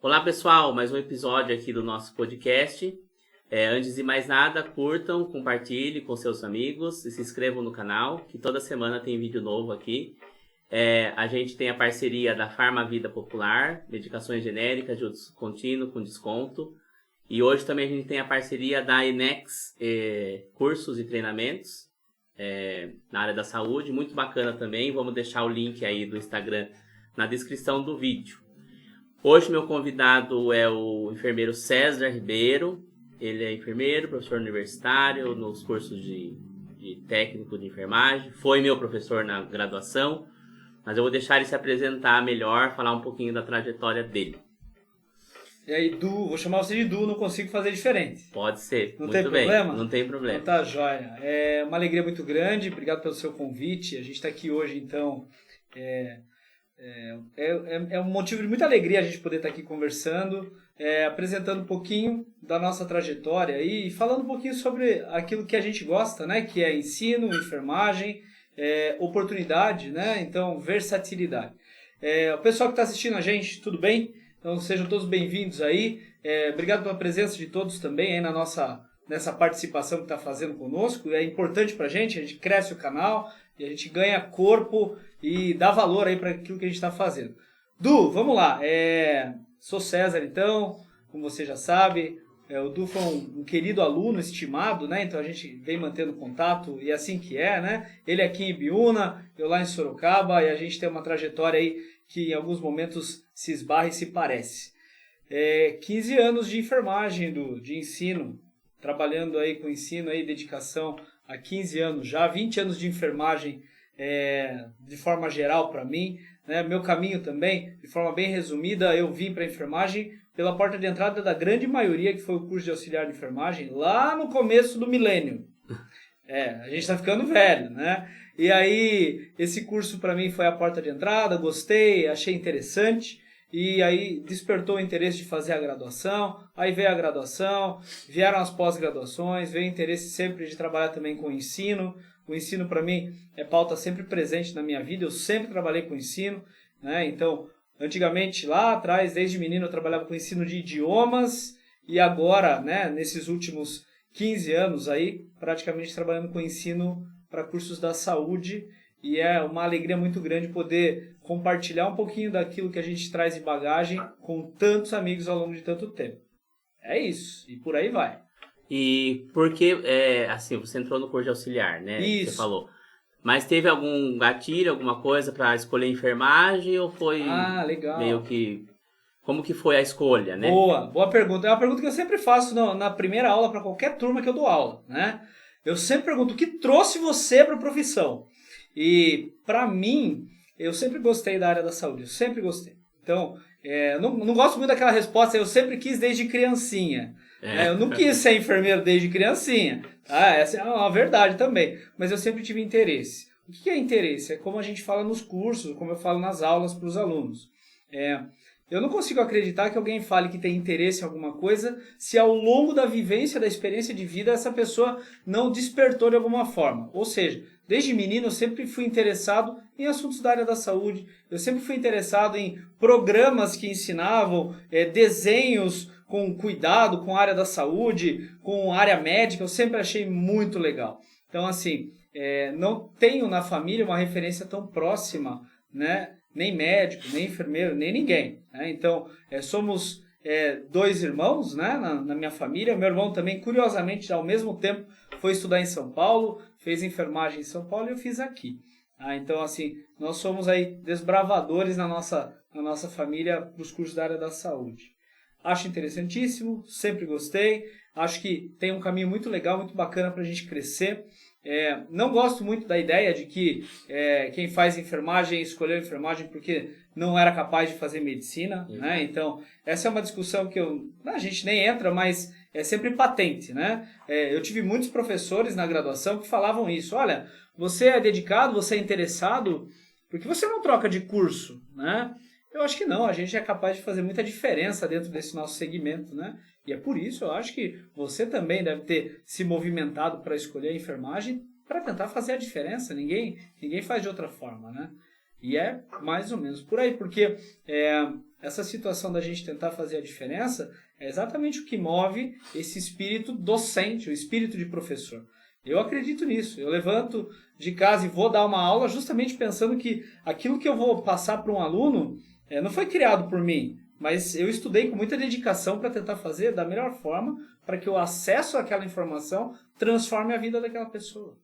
Olá pessoal, mais um episódio aqui do nosso podcast. Antes de mais nada, curtam, compartilhem com seus amigos e se inscrevam no canal, que toda semana tem vídeo novo aqui. A gente tem a parceria da Farmavida Popular, medicações genéricas de uso contínuo com desconto. E hoje também a gente tem a parceria da Enex, cursos e treinamentos na área da saúde, muito bacana também. Vamos deixar o link aí do Instagram na descrição do vídeo. Hoje meu convidado é o enfermeiro César Ribeiro. Ele é enfermeiro, professor universitário nos cursos de técnico de enfermagem. Foi meu professor na graduação, mas eu vou deixar ele se apresentar melhor, falar um pouquinho da trajetória dele. E aí, Du, vou chamar você de Du, não consigo fazer diferente. Pode ser, não muito tem bem. Problema? Não tem problema. Então tá jóia. É uma alegria muito grande, obrigado pelo seu convite. A gente está aqui hoje, então, é um motivo de muita alegria a gente poder estar aqui conversando, apresentando um pouquinho da nossa trajetória e falando um pouquinho sobre aquilo que a gente gosta, né? Que é ensino, enfermagem, oportunidade, né? Então, versatilidade. O pessoal que está assistindo a gente, tudo bem? Então sejam todos bem-vindos aí. Obrigado pela presença de todos também aí nessa participação que está fazendo conosco. É importante para a gente cresce o canal e a gente ganha corpo e dá valor aí para aquilo que a gente está fazendo. Du, vamos lá. Sou César, então, como você já sabe. O Du foi um querido aluno, estimado, né? Então a gente vem mantendo contato e é assim que é, né? Ele aqui em Ibiúna, eu lá em Sorocaba, e a gente tem uma trajetória aí que em alguns momentos se esbarra e se parece. 15 anos de enfermagem, de ensino, trabalhando aí com ensino e dedicação há 15 anos já, 20 anos de enfermagem de forma geral para mim, né? Meu caminho também, de forma bem resumida, eu vim para a enfermagem pela porta de entrada da grande maioria, que foi o curso de auxiliar de enfermagem, lá no começo do milênio. A gente está ficando velho, né? E aí, esse curso para mim foi a porta de entrada, gostei, achei interessante, e aí despertou o interesse de fazer a graduação, aí veio a graduação, vieram as pós-graduações, veio o interesse sempre de trabalhar também com o ensino para mim é pauta sempre presente na minha vida, eu sempre trabalhei com ensino, né? Então, antigamente, lá atrás, desde menino, eu trabalhava com ensino de idiomas, e agora, né, nesses últimos 15 anos aí, praticamente trabalhando com ensino para cursos da saúde, e é uma alegria muito grande poder compartilhar um pouquinho daquilo que a gente traz de bagagem com tantos amigos ao longo de tanto tempo. É isso, e por aí vai. E porque, assim, você entrou no curso de auxiliar, né? Isso. Você falou. Mas teve algum gatilho, alguma coisa para escolher enfermagem ou foi legal. meio que... Como que foi a escolha, né? Boa pergunta. É uma pergunta que eu sempre faço na primeira aula para qualquer turma que eu dou aula, né? Eu sempre pergunto, o que trouxe você para a profissão? E, para mim, eu sempre gostei da área da saúde, eu sempre gostei. Então, não gosto muito daquela resposta, eu sempre quis desde criancinha. Eu não quis ser enfermeiro desde criancinha. Essa é uma verdade também. Mas eu sempre tive interesse. O que é interesse? É como a gente fala nos cursos, como eu falo nas aulas para os alunos. Eu não consigo acreditar que alguém fale que tem interesse em alguma coisa se ao longo da vivência, da experiência de vida, essa pessoa não despertou de alguma forma. Ou seja, desde menino eu sempre fui interessado em assuntos da área da saúde, eu sempre fui interessado em programas que ensinavam desenhos com cuidado com a área da saúde, com a área médica, eu sempre achei muito legal. Então, assim, não tenho na família uma referência tão próxima, né? Nem médico, nem enfermeiro, nem ninguém, né? Então, somos 2 irmãos, né, na minha família. Meu irmão também, curiosamente, ao mesmo tempo, foi estudar em São Paulo, fez enfermagem em São Paulo e eu fiz aqui. Então, assim, nós somos aí desbravadores na nossa família para os cursos da área da saúde. Acho interessantíssimo, sempre gostei. Acho que tem um caminho muito legal, muito bacana para a gente crescer. Não gosto muito da ideia de que quem faz enfermagem escolheu enfermagem porque não era capaz de fazer medicina, né? Então, essa é uma discussão que a gente nem entra, mas é sempre patente, né? Eu tive muitos professores na graduação que falavam isso. Olha, você é dedicado, você é interessado, por que você não troca de curso, né? Eu acho que não, a gente é capaz de fazer muita diferença dentro desse nosso segmento, né? E é por isso, eu acho que você também deve ter se movimentado para escolher a enfermagem para tentar fazer a diferença. Ninguém faz de outra forma, né? E é mais ou menos por aí, porque essa situação da gente tentar fazer a diferença é exatamente o que move esse espírito docente, o espírito de professor. Eu acredito nisso. Eu levanto de casa e vou dar uma aula justamente pensando que aquilo que eu vou passar para um aluno não foi criado por mim, mas eu estudei com muita dedicação para tentar fazer da melhor forma para que o acesso àquela informação transforme a vida daquela pessoa.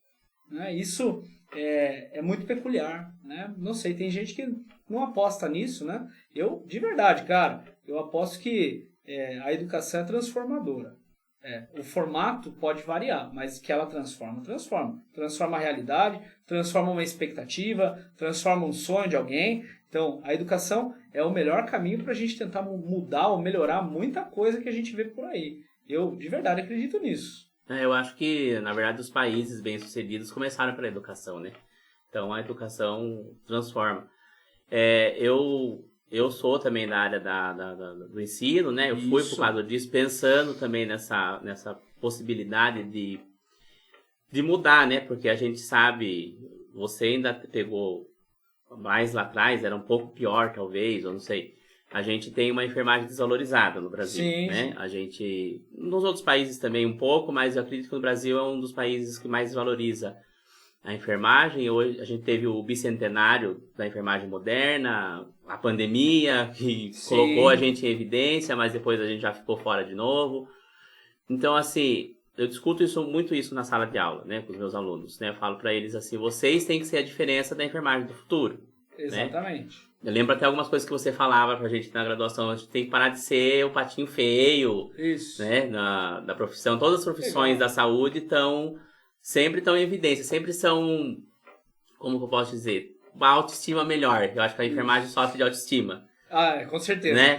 Né? Isso é muito peculiar. Né? Não sei, tem gente que não aposta nisso. Né? Eu, de verdade, cara, eu aposto que a educação é transformadora. O formato pode variar, mas que ela transforma. Transforma a realidade, transforma uma expectativa, transforma um sonho de alguém. Então, a educação é o melhor caminho para a gente tentar mudar ou melhorar muita coisa que a gente vê por aí. Eu, de verdade, acredito nisso. Eu acho que, na verdade, os países bem-sucedidos começaram pela educação, né? Então, a educação transforma. Eu sou também da área do ensino, né? Eu fui por causa disso, pensando também nessa possibilidade de mudar, né? Porque a gente sabe, você ainda pegou mais lá atrás, era um pouco pior talvez, eu não sei. A gente tem uma enfermagem desvalorizada no Brasil, sim, né? Sim. A gente, nos outros países também um pouco, mas eu acredito que no Brasil é um dos países que mais valoriza a enfermagem. Hoje a gente teve o bicentenário da enfermagem moderna, a pandemia que colocou a gente em evidência, mas depois a gente já ficou fora de novo. Então, assim, eu discuto muito isso na sala de aula, né, com os meus alunos, né? Eu falo para eles assim, vocês têm que ser a diferença da enfermagem do futuro. Exatamente. Né? Eu lembro até algumas coisas que você falava pra gente na graduação, a gente tem que parar de ser o patinho feio, Isso. Né, da profissão. Todas as profissões da saúde sempre estão em evidência, sempre são, como que eu posso dizer, uma autoestima melhor. Eu acho que a enfermagem sofre de autoestima. Com certeza. Né?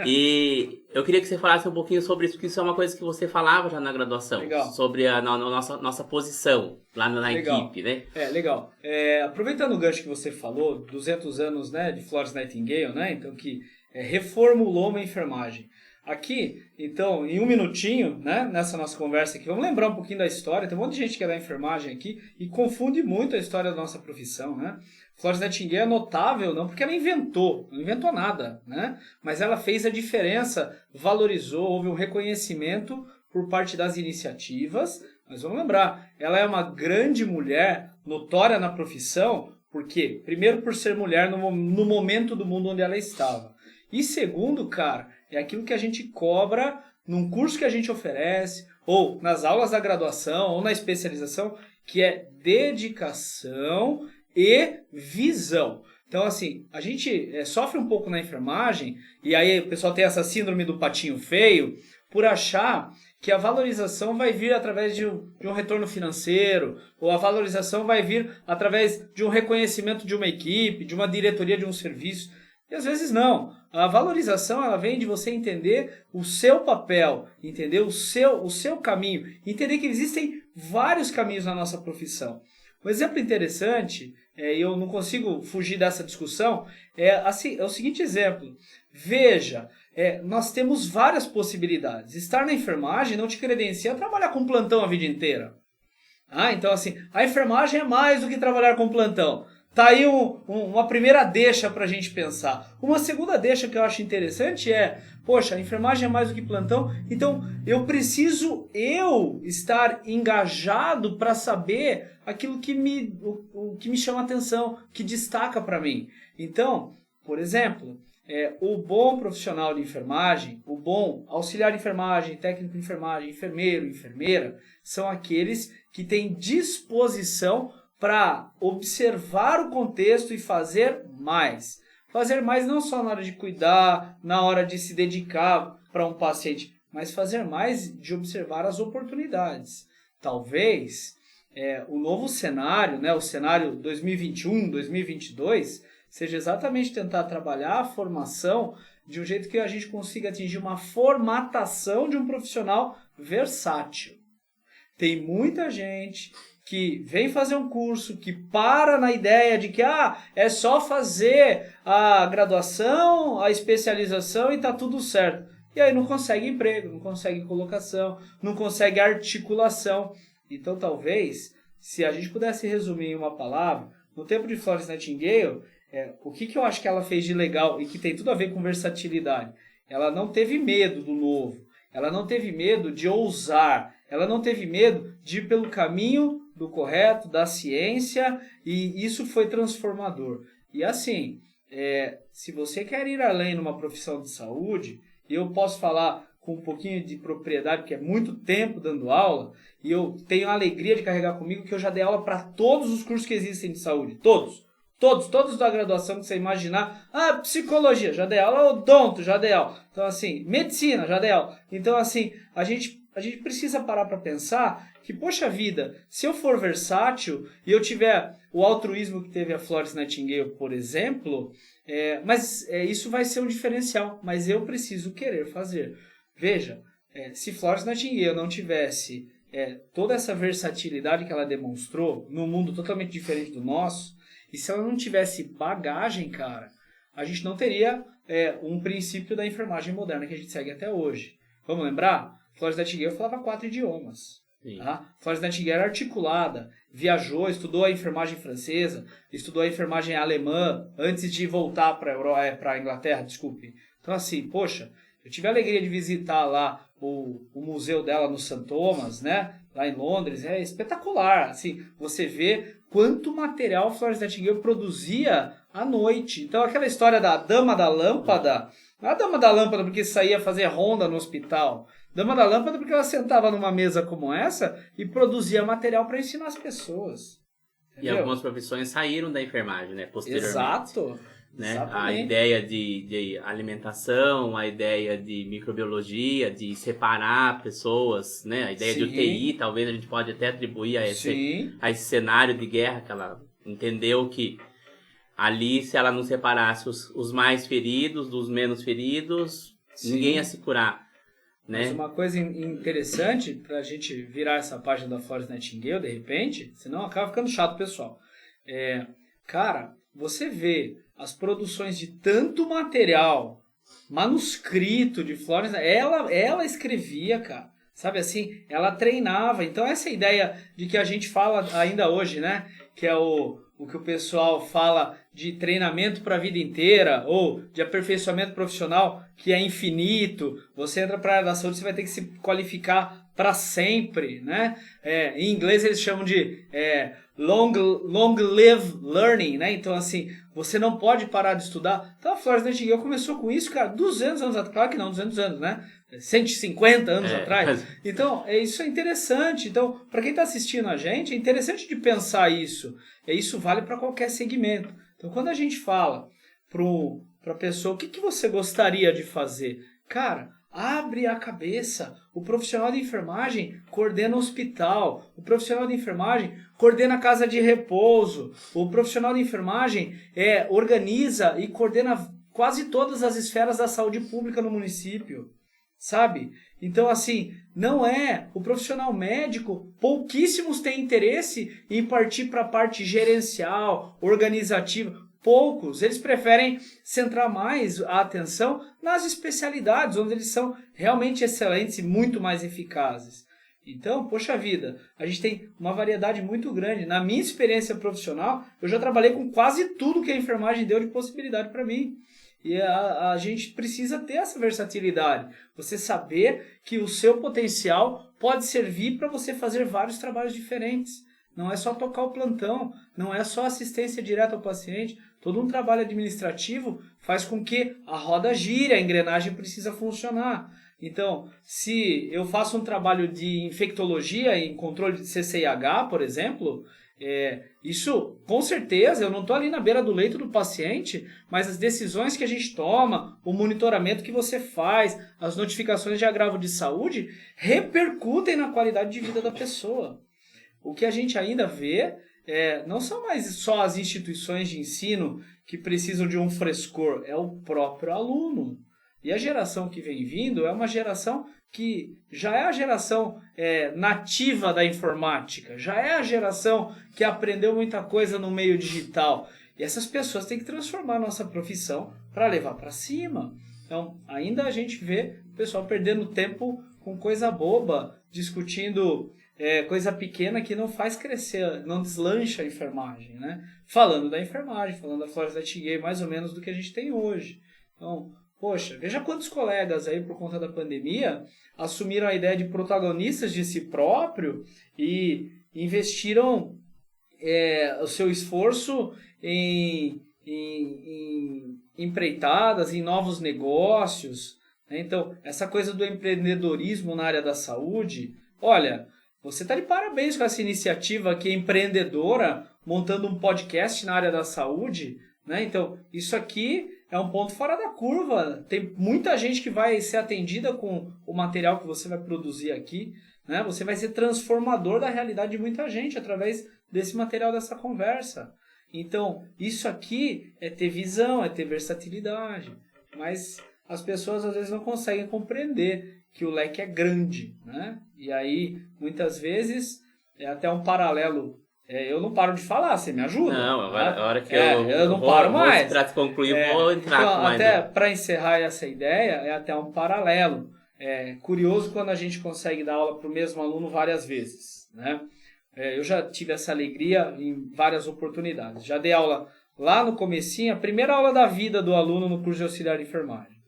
E eu queria que você falasse um pouquinho sobre isso, porque isso é uma coisa que você falava já na graduação. Legal. Sobre a nossa posição lá na equipe, né? Legal. Aproveitando o gancho que você falou, 200 anos, né, de Florence Nightingale, né, então que reformulou uma enfermagem. Aqui, então, em um minutinho, né, nessa nossa conversa aqui, vamos lembrar um pouquinho da história. Tem um monte de gente que é da enfermagem aqui e confunde muito a história da nossa profissão, né? Florence Nightingale é notável, não porque ela não inventou nada, né? Mas ela fez a diferença, valorizou, houve um reconhecimento por parte das iniciativas. Mas vamos lembrar, ela é uma grande mulher, notória na profissão, porque, primeiro, por ser mulher no momento do mundo onde ela estava. E segundo, cara, é aquilo que a gente cobra num curso que a gente oferece, ou nas aulas da graduação, ou na especialização, que é dedicação e visão. Então, assim, a gente sofre um pouco na enfermagem, e aí o pessoal tem essa síndrome do patinho feio, por achar que a valorização vai vir através de um retorno financeiro, ou a valorização vai vir através de um reconhecimento de uma equipe, de uma diretoria de um serviço. E às vezes não. A valorização ela vem de você entender o seu papel, entender o seu caminho, entender que existem vários caminhos na nossa profissão. Um exemplo interessante, e eu não consigo fugir dessa discussão, é o seguinte exemplo. Veja, nós temos várias possibilidades. Estar na enfermagem não te credencia a trabalhar com plantão a vida inteira. Então, assim, a enfermagem é mais do que trabalhar com plantão. Tá aí uma primeira deixa para a gente pensar. Uma segunda deixa que eu acho interessante poxa, a enfermagem é mais do que plantão, então eu preciso estar engajado para saber aquilo que me chama a atenção, que destaca para mim. Então, por exemplo, o bom profissional de enfermagem, o bom auxiliar de enfermagem, técnico de enfermagem, enfermeiro, enfermeira, são aqueles que têm disposição para observar o contexto e fazer mais. Fazer mais não só na hora de cuidar, na hora de se dedicar para um paciente, mas fazer mais de observar as oportunidades. Talvez o novo cenário, né, o cenário 2021, 2022, seja exatamente tentar trabalhar a formação de um jeito que a gente consiga atingir uma formatação de um profissional versátil. Tem muita gente que vem fazer um curso, que para na ideia de que é só fazer a graduação, a especialização e está tudo certo. E aí não consegue emprego, não consegue colocação, não consegue articulação. Então talvez, se a gente pudesse resumir em uma palavra, no tempo de Florence Nightingale, o que eu acho que ela fez de legal e que tem tudo a ver com versatilidade? Ela não teve medo do novo, ela não teve medo de ousar, ela não teve medo de ir pelo caminho do correto, da ciência, e isso foi transformador. E assim, se você quer ir além numa profissão de saúde, e eu posso falar com um pouquinho de propriedade, porque é muito tempo dando aula, e eu tenho a alegria de carregar comigo que eu já dei aula para todos os cursos que existem de saúde, todos da graduação que você imaginar. Psicologia, já dei aula, odonto, já dei aula. Então assim, medicina, já dei aula. Então assim, a gente precisa parar para pensar que, poxa vida, se eu for versátil e eu tiver o altruísmo que teve a Florence Nightingale, por exemplo, isso vai ser um diferencial, mas eu preciso querer fazer. Veja, se Florence Nightingale não tivesse toda essa versatilidade que ela demonstrou num mundo totalmente diferente do nosso, e se ela não tivesse bagagem, cara, a gente não teria um princípio da enfermagem moderna que a gente segue até hoje. Vamos lembrar? Florence Nightingale falava 4 idiomas. Tá? Florence Nightingale era articulada, viajou, estudou a enfermagem francesa, estudou a enfermagem alemã antes de voltar para a Inglaterra, desculpe. Então assim, poxa, eu tive a alegria de visitar lá o museu dela no St. Thomas, né? Lá em Londres, é espetacular. Assim, você vê quanto material Florence Nightingale produzia à noite. Então aquela história da Dama da Lâmpada, não é a Dama da Lâmpada porque saía fazer ronda no hospital. Dama da Lâmpada porque ela sentava numa mesa como essa e produzia material para ensinar as pessoas. Entendeu? E algumas profissões saíram da enfermagem, né? Posteriormente. Exato. Né? Exatamente. A ideia de alimentação, a ideia de microbiologia, de separar pessoas, né? A ideia de UTI, talvez a gente pode até atribuir a esse cenário de guerra que ela entendeu que ali, se ela não separasse os mais feridos dos menos feridos, ninguém ia se curar. Né? Mas uma coisa interessante para a gente virar essa página da Florence Nightingale, de repente, senão acaba ficando chato, pessoal. Cara, você vê as produções de tanto material manuscrito de Florence, ela escrevia, cara. Sabe assim, ela treinava. Então essa ideia de que a gente fala ainda hoje, né? Que é o que o pessoal fala de treinamento para a vida inteira ou de aperfeiçoamento profissional que é infinito. Você entra para a área da saúde, você vai ter que se qualificar para sempre, né? Em inglês eles chamam de long live learning, né? Então assim, você não pode parar de estudar. Então a Florence Nightingale começou com isso, cara, 200 anos atrás, claro que não, 200 anos, né? 150 anos atrás. Então, isso é interessante. Então, para quem está assistindo a gente, é interessante de pensar isso. Isso vale para qualquer segmento. Então, quando a gente fala para a pessoa, o que você gostaria de fazer? Cara, abre a cabeça. O profissional de enfermagem coordena o hospital. O profissional de enfermagem coordena a casa de repouso. O profissional de enfermagem organiza e coordena quase todas as esferas da saúde pública no município. Sabe? Então, assim, não o profissional médico, pouquíssimos têm interesse em partir para a parte gerencial, organizativa. Poucos, eles preferem centrar mais a atenção nas especialidades, onde eles são realmente excelentes e muito mais eficazes. Então, poxa vida, a gente tem uma variedade muito grande. Na minha experiência profissional, eu já trabalhei com quase tudo que a enfermagem deu de possibilidade para mim. E a gente precisa ter essa versatilidade. Você saber que o seu potencial pode servir para você fazer vários trabalhos diferentes. Não é só tocar o plantão, não é só assistência direta ao paciente. Todo um trabalho administrativo faz com que a roda gire, a engrenagem precisa funcionar. Então, se eu faço um trabalho de infectologia em controle de CCIH, por exemplo, isso, com certeza, eu não estou ali na beira do leito do paciente, mas as decisões que a gente toma, o monitoramento que você faz, as notificações de agravo de saúde, repercutem na qualidade de vida da pessoa. O que a gente ainda vê não são mais só as instituições de ensino que precisam de um frescor, é o próprio aluno. E a geração que vem vindo é uma geração que já é a geração nativa da informática, já é a geração que aprendeu muita coisa no meio digital. E essas pessoas têm que transformar a nossa profissão para levar para cima. Então, ainda a gente vê o pessoal perdendo tempo com coisa boba, discutindo coisa pequena que não faz crescer, não deslancha a enfermagem, né? Falando da enfermagem, falando da Florence Nightingale, mais ou menos do que a gente tem hoje. Então, poxa, veja quantos colegas aí, por conta da pandemia, assumiram a ideia de protagonistas de si próprio e investiram o seu esforço em empreitadas, em novos negócios, né? Então, essa coisa do empreendedorismo na área da saúde, olha, você está de parabéns com essa iniciativa aqui empreendedora, montando um podcast na área da saúde, né? Então, isso aqui é um ponto fora da curva. Tem muita gente que vai ser atendida com o material que você vai produzir aqui, né? Você vai ser transformador da realidade de muita gente através desse material, dessa conversa. Então, isso aqui é ter visão, é ter versatilidade. Mas as pessoas às vezes não conseguem compreender que o leque é grande, né? E aí, muitas vezes, é até um paralelo. Eu não paro de falar, você me ajuda? Não, a hora que eu não paro mais. Para concluir, vou entrar então, com mais. Até para encerrar essa ideia, é até um paralelo. É curioso quando a gente consegue dar aula para o mesmo aluno várias vezes, né? Eu já tive essa alegria em várias oportunidades. Já dei aula lá no comecinho, a primeira aula da vida do aluno no curso de auxiliar de enfermagem.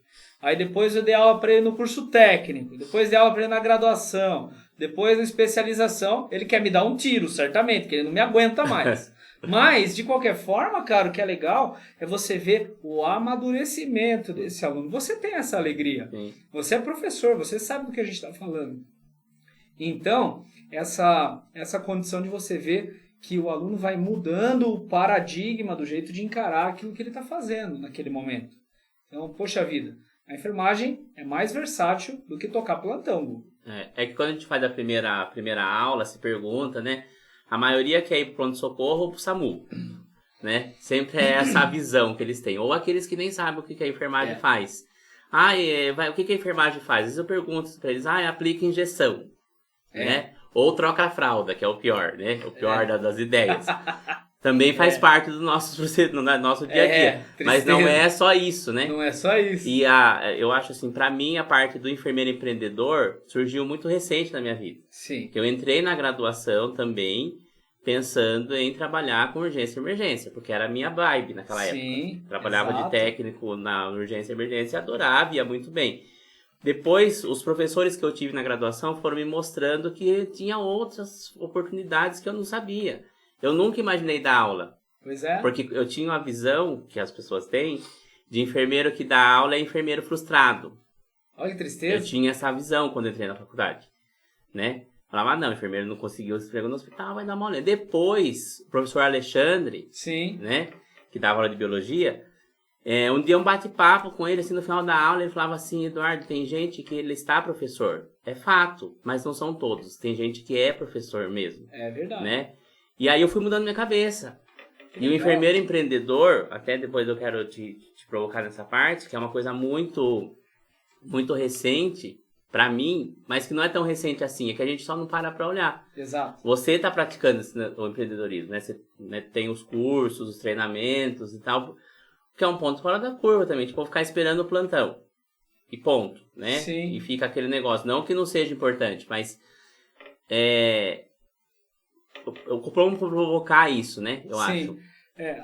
Aí depois eu dei aula para ele no curso técnico, depois dei aula para ele na graduação, depois na especialização. Ele quer me dar um tiro, certamente, porque ele não me aguenta mais. Mas, de qualquer forma, cara, o que é legal é você ver o amadurecimento desse aluno. Você tem essa alegria. Sim. Você é professor, você sabe do que a gente está falando. Então, essa condição de você ver que o aluno vai mudando o paradigma do jeito de encarar aquilo que ele está fazendo naquele momento. Então, poxa vida, a enfermagem é mais versátil do que tocar plantão, Gu. É que quando a gente faz a primeira aula, se pergunta, né? A maioria quer ir pro pronto-socorro ou pro SAMU, né? Sempre é essa visão que eles têm. Ou aqueles que nem sabem o que a enfermagem faz. O que a enfermagem faz? Às vezes eu pergunto para eles, aplica injeção, né? Ou troca a fralda, que é o pior, né? O pior das ideias. Também faz parte do nosso dia a dia. Mas não é só isso, né? Não é só isso. E eu acho assim, pra mim, a parte do enfermeiro empreendedor surgiu muito recente na minha vida. Sim. Eu entrei na graduação também pensando em trabalhar com urgência e emergência, porque era a minha vibe naquela época. Trabalhava de técnico na urgência e emergência, adorava, ia muito bem. Depois, os professores que eu tive na graduação foram me mostrando que tinha outras oportunidades que eu não sabia. Eu nunca imaginei dar aula. Pois é. Porque eu tinha uma visão, que as pessoas têm, de enfermeiro que dá aula é enfermeiro frustrado. Olha que tristeza. Eu tinha essa visão quando entrei na faculdade, né? Falava, não, enfermeiro não conseguiu se emprego no hospital, vai dar uma aula. Depois, o professor Alexandre, sim, né, que dava aula de biologia, um dia um bate-papo com ele, assim, no final da aula, ele falava assim, Eduardo, tem gente que ele está professor. É fato, mas não são todos. Tem gente que é professor mesmo. É verdade. Né? E aí eu fui mudando minha cabeça. E o enfermeiro empreendedor, até depois eu quero te provocar nessa parte, que é uma coisa muito, muito recente pra mim, mas que não é tão recente assim, é que a gente só não para olhar. Exato. Você tá praticando o empreendedorismo, né? Você tem os cursos, os treinamentos e tal, que é um ponto fora da curva também, tipo, ficar esperando o plantão. E ponto, né? Sim. E fica aquele negócio, não que não seja importante, mas eu vou provocar isso, né? Eu acho.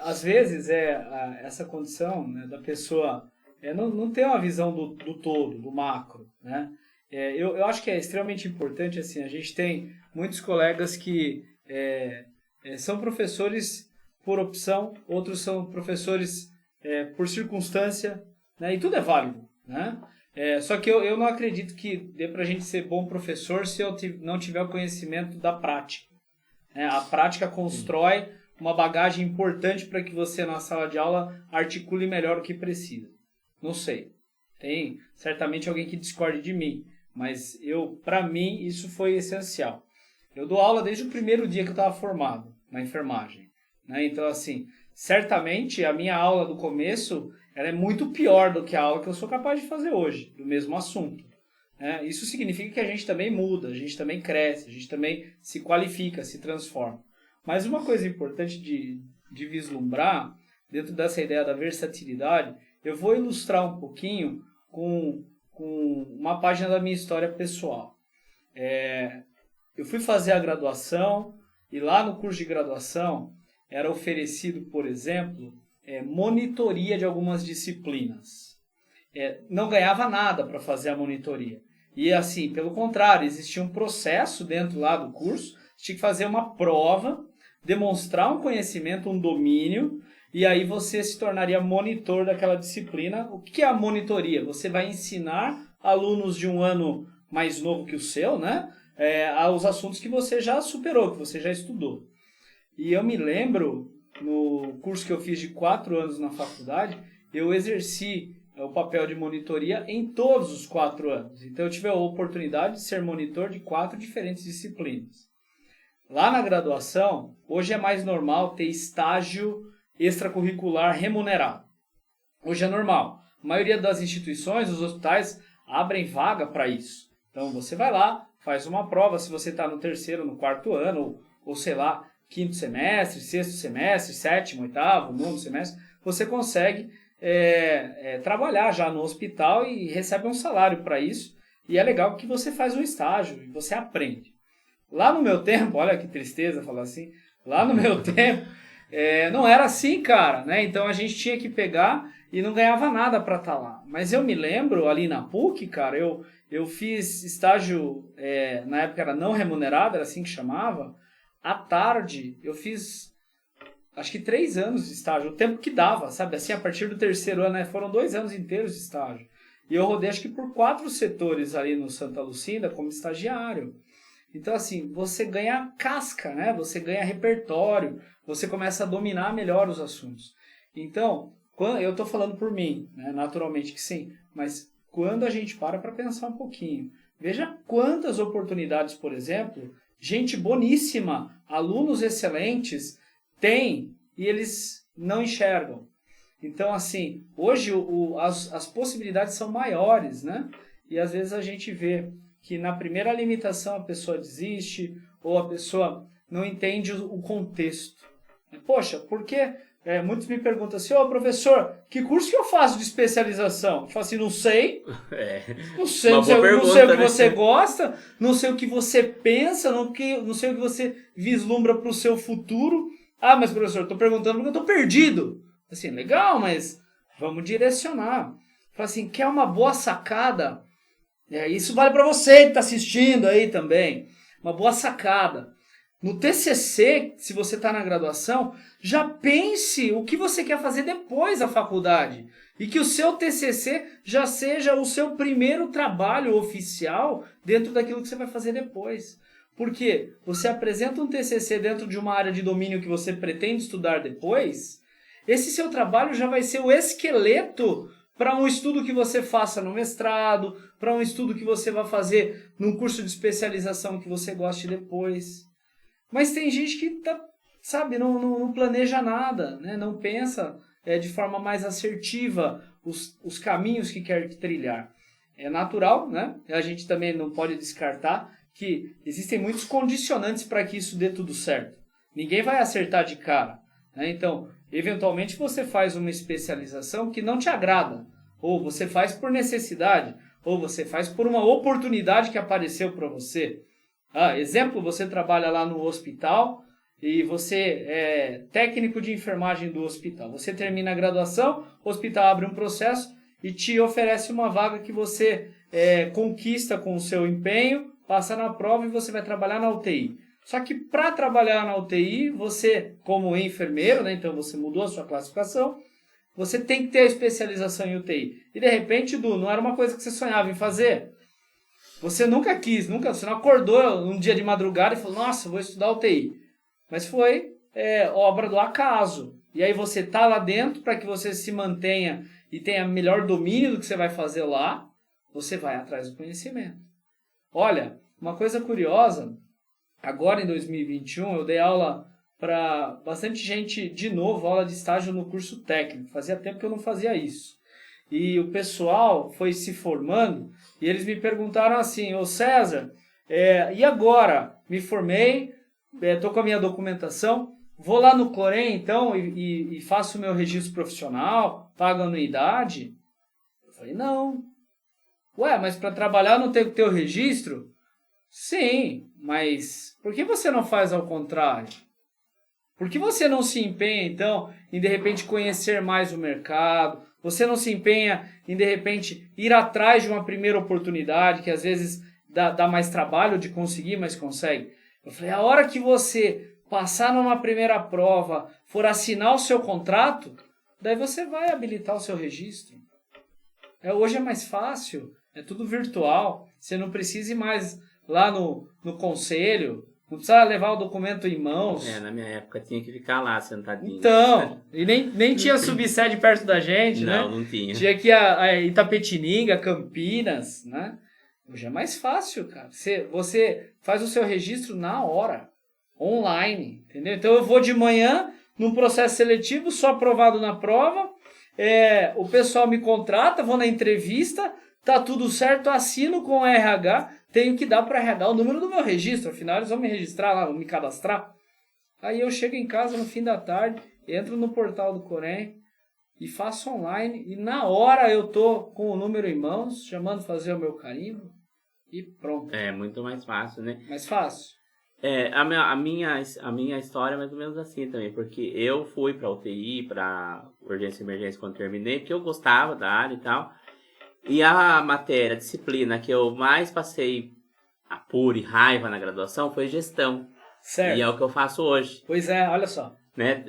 Às vezes essa condição, né, da pessoa não ter uma visão do todo, do macro, né? Eu acho que é extremamente importante, assim, a gente tem muitos colegas que são professores por opção, outros são professores por circunstância, né? E tudo é válido, né? Só que eu não acredito que dê pra gente ser bom professor se eu não tiver o conhecimento da prática. A prática constrói uma bagagem importante para que você, na sala de aula, articule melhor o que precisa. Não sei. Tem certamente alguém que discorde de mim, mas para mim, isso foi essencial. Eu dou aula desde o primeiro dia que eu estava formado na enfermagem, né? Então, assim, certamente a minha aula do começo ela é muito pior do que a aula que eu sou capaz de fazer hoje, do mesmo assunto. Isso significa que a gente também muda, a gente também cresce, a gente também se qualifica, se transforma. Mas uma coisa importante de vislumbrar, dentro dessa ideia da versatilidade, eu vou ilustrar um pouquinho com uma página da minha história pessoal. eu fui fazer a graduação e lá no curso de graduação era oferecido, por exemplo, monitoria de algumas disciplinas. Não ganhava nada para fazer a monitoria. E assim, pelo contrário, existia um processo dentro lá do curso, tinha que fazer uma prova, demonstrar um conhecimento, um domínio, e aí você se tornaria monitor daquela disciplina. O que é a monitoria? Você vai ensinar alunos de um ano mais novo que o seu, né? Aos assuntos que você já superou, que você já estudou. E eu me lembro, no curso que eu fiz de 4 anos na faculdade, eu exerci o papel de monitoria em todos os 4 anos. Então eu tive a oportunidade de ser monitor de 4 diferentes disciplinas. Lá na graduação, hoje é mais normal ter estágio extracurricular remunerado. Hoje é normal. A maioria das instituições, os hospitais, abrem vaga para isso. Então você vai lá, faz uma prova, se você está no 3º, no 4º ano, ou sei lá, 5º semestre, 6º semestre, 7º, 8º, 9º semestre, você consegue trabalhar já no hospital e recebe um salário para isso. E é legal que você faz um estágio e você aprende. Lá no meu tempo, olha que tristeza falar assim, lá no meu tempo, não era assim, cara, né? Então a gente tinha que pegar e não ganhava nada para estar lá. Mas eu me lembro ali na PUC, cara, eu fiz estágio, na época era não remunerado, era assim que chamava. À tarde, eu fiz, acho que 3 anos de estágio, o tempo que dava, sabe? Assim, a partir do 3º ano, né? Foram 2 anos inteiros de estágio. E eu rodei, acho que por 4 setores ali no Santa Lucinda como estagiário. Então, assim, você ganha casca, né? Você ganha repertório, você começa a dominar melhor os assuntos. Então, eu estou falando por mim, né? Naturalmente que sim, mas quando a gente para pensar um pouquinho, veja quantas oportunidades, por exemplo, gente boníssima, alunos excelentes, tem e eles não enxergam. Então, assim, hoje as possibilidades são maiores, né? E às vezes a gente vê que na primeira limitação a pessoa desiste ou a pessoa não entende o contexto. Poxa, porque muitos me perguntam assim, professor, que curso que eu faço de especialização? Eu falo assim, não sei. Não sei, não sei o que você gosta, não sei o que você pensa, não sei o que você vislumbra para o seu futuro. Ah, mas professor, estou perguntando porque eu estou perdido. Assim, legal, mas vamos direcionar. Fala assim, quer uma boa sacada? Isso vale para você que está assistindo aí também. Uma boa sacada. No TCC, se você está na graduação, já pense o que você quer fazer depois da faculdade. E que o seu TCC já seja o seu primeiro trabalho oficial dentro daquilo que você vai fazer depois. Porque você apresenta um TCC dentro de uma área de domínio que você pretende estudar depois, esse seu trabalho já vai ser o esqueleto para um estudo que você faça no mestrado, para um estudo que você vai fazer num curso de especialização que você goste depois. Mas tem gente que não planeja nada, né? Não pensa de forma mais assertiva os caminhos que quer trilhar. É natural, né? A gente também não pode descartar que existem muitos condicionantes para que isso dê tudo certo. Ninguém vai acertar de cara, né? Então, eventualmente você faz uma especialização que não te agrada, ou você faz por necessidade, ou você faz por uma oportunidade que apareceu para você. Exemplo, você trabalha lá no hospital e você é técnico de enfermagem do hospital. Você termina a graduação, o hospital abre um processo e te oferece uma vaga que você conquista com o seu empenho, passa na prova e você vai trabalhar na UTI. Só que para trabalhar na UTI, você, como enfermeiro, né, então você mudou a sua classificação, você tem que ter a especialização em UTI. E de repente, não era uma coisa que você sonhava em fazer. Você nunca quis, você não acordou um dia de madrugada e falou, nossa, vou estudar UTI. Mas foi obra do acaso. E aí você está lá dentro para que você se mantenha e tenha melhor domínio do que você vai fazer lá, você vai atrás do conhecimento. Olha, uma coisa curiosa, agora em 2021 eu dei aula para bastante gente de novo, aula de estágio no curso técnico. Fazia tempo que eu não fazia isso. E o pessoal foi se formando e eles me perguntaram assim, César, e agora? Me formei, estou com a minha documentação, vou lá no Corém então e faço o meu registro profissional, pago anuidade? Eu falei, não. Ué, mas para trabalhar não tem que ter o registro? Sim, mas por que você não faz ao contrário? Por que você não se empenha, então, em de repente conhecer mais o mercado? Você não se empenha em de repente ir atrás de uma primeira oportunidade, que às vezes dá mais trabalho de conseguir, mas consegue? Eu falei, a hora que você passar numa primeira prova, for assinar o seu contrato, daí você vai habilitar o seu registro. Hoje é mais fácil, é tudo virtual, você não precisa ir mais lá no conselho, não precisa levar o documento em mãos. Na minha época tinha que ficar lá sentadinho. Então, e nem tinha subsede perto da gente, né? Não tinha. Tinha aqui a Itapetininga, Campinas, né? Hoje é mais fácil, cara. Você faz o seu registro na hora, online, entendeu? Então eu vou de manhã num processo seletivo, sou aprovado na prova, o pessoal me contrata, vou na entrevista, tá tudo certo, assino com o RH, tenho que dar para o RH o número do meu registro, afinal eles vão me registrar lá, vão me cadastrar. Aí eu chego em casa no fim da tarde, entro no portal do Corém e faço online, e na hora eu tô com o número em mãos, chamando fazer o meu carimbo e pronto. É muito mais fácil, né? Mais fácil. A minha história é mais ou menos assim também, porque eu fui para UTI, para urgência e emergência quando terminei, porque eu gostava da área e tal. E a matéria, a disciplina que eu mais passei apuro e raiva na graduação foi gestão. Certo. E é o que eu faço hoje. Pois é, olha só. Né?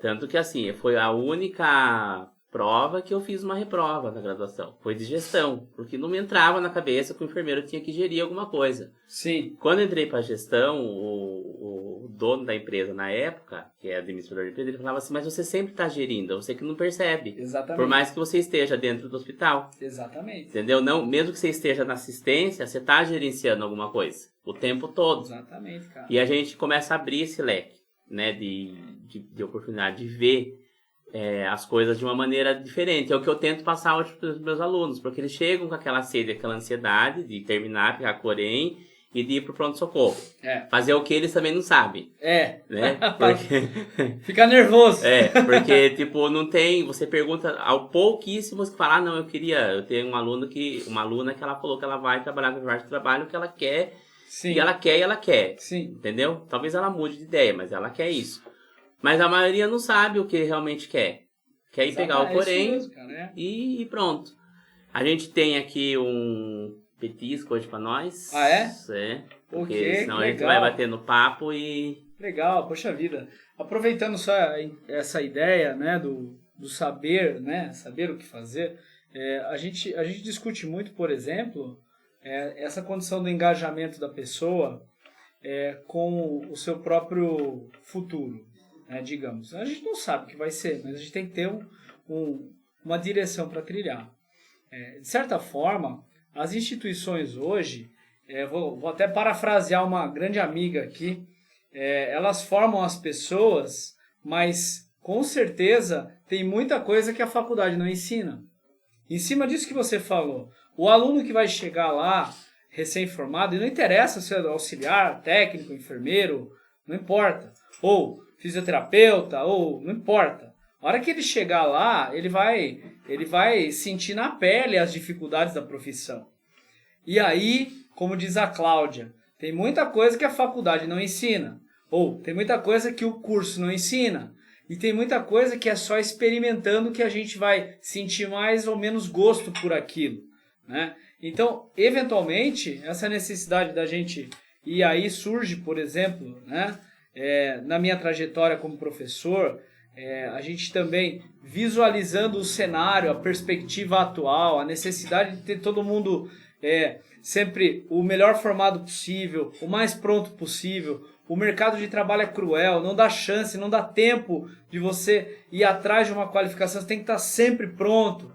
Tanto que assim, foi a única prova que eu fiz uma reprova na graduação. Foi de gestão, porque não me entrava na cabeça que o enfermeiro tinha que gerir alguma coisa. Sim. Quando eu entrei para gestão, o dono da empresa na época, que é administrador de empresa, ele falava assim, mas você sempre está gerindo, você que não percebe. Exatamente. Por mais que você esteja dentro do hospital. Exatamente. Entendeu? Não, mesmo que você esteja na assistência, você está gerenciando alguma coisa o tempo todo. Exatamente, cara. E a gente começa a abrir esse leque, né, de oportunidade de ver as coisas de uma maneira diferente. É o que eu tento passar hoje para os meus alunos, porque eles chegam com aquela sede, aquela ansiedade de terminar, pegar Corém e de ir para o pronto-socorro. Fazer o que eles também não sabem. Né? Porque... Fica nervoso. Porque, tipo, não tem... Você pergunta ao pouquíssimos que falam, não, eu tenho uma aluna que ela falou que ela vai trabalhar no lugar de trabalho que ela quer. Sim. E ela quer. Sim. Entendeu? Talvez ela mude de ideia, mas ela quer isso. Mas a maioria não sabe o que realmente quer. Quer ir pegar o Corém e pronto. A gente tem aqui um petisco hoje pra nós. Ah, é? Porque senão a gente vai bater no papo e... Legal, poxa vida. Aproveitando só essa ideia, né, do saber, né, saber o que fazer, a gente discute muito, por exemplo, essa condição do engajamento da pessoa com o seu próprio futuro. Digamos, a gente não sabe o que vai ser, mas a gente tem que ter uma direção para trilhar. De certa forma, as instituições hoje, vou até parafrasear uma grande amiga aqui, elas formam as pessoas, mas com certeza tem muita coisa que a faculdade não ensina. Em cima disso que você falou, o aluno que vai chegar lá, recém-formado, e não interessa se é auxiliar, técnico, enfermeiro, não importa, ou fisioterapeuta, ou não importa. A hora que ele chegar lá, ele vai sentir na pele as dificuldades da profissão. E aí, como diz a Cláudia, tem muita coisa que a faculdade não ensina, ou tem muita coisa que o curso não ensina, e tem muita coisa que é só experimentando que a gente vai sentir mais ou menos gosto por aquilo, né? Então, eventualmente, essa necessidade da gente, e aí surge, por exemplo, né, na minha trajetória como professor, a gente também visualizando o cenário, a perspectiva atual, a necessidade de ter todo mundo sempre o melhor formado possível, o mais pronto possível. O mercado de trabalho é cruel, não dá chance, não dá tempo de você ir atrás de uma qualificação, você tem que estar sempre pronto.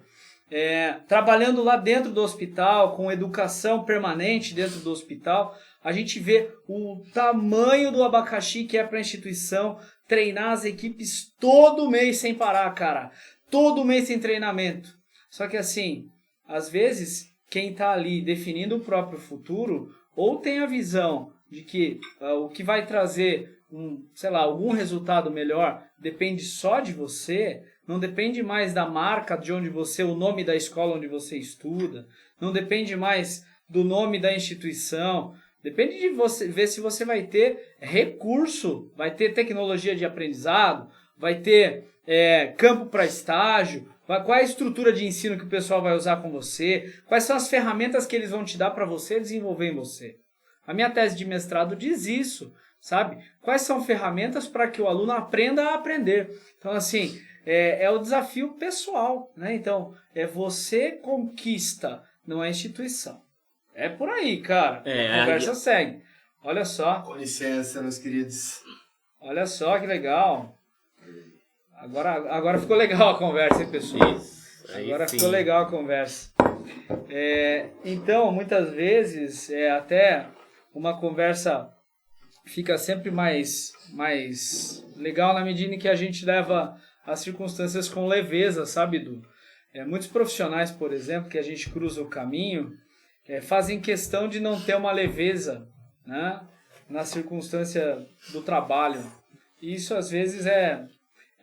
Trabalhando lá dentro do hospital, com educação permanente dentro do hospital, a gente vê o tamanho do abacaxi que é para a instituição treinar as equipes todo mês sem parar, cara. Todo mês sem treinamento. Só que assim, às vezes, quem está ali definindo o próprio futuro, ou tem a visão de que o que vai trazer algum resultado melhor depende só de você, não depende mais da marca de onde você, o nome da escola onde você estuda, não depende mais do nome da instituição, Depende de você ver se você vai ter recurso, vai ter tecnologia de aprendizado, vai ter campo para estágio, qual é a estrutura de ensino que o pessoal vai usar com você, quais são as ferramentas que eles vão te dar para você desenvolver em você. A minha tese de mestrado diz isso, sabe? Quais são ferramentas para que o aluno aprenda a aprender. Então, assim, é o desafio pessoal, né? Então, você conquista, não é instituição. É por aí, cara. A conversa segue. Olha só. Com licença, meus queridos. Olha só que legal. Agora ficou legal a conversa, hein, pessoal? Isso. Agora ficou legal a conversa. Então, muitas vezes, até uma conversa fica sempre mais legal na medida em que a gente leva as circunstâncias com leveza, sabe, Edu? Muitos profissionais, por exemplo, que a gente cruza o caminho, fazem questão de não ter uma leveza, né, na circunstância do trabalho. E isso, às vezes, é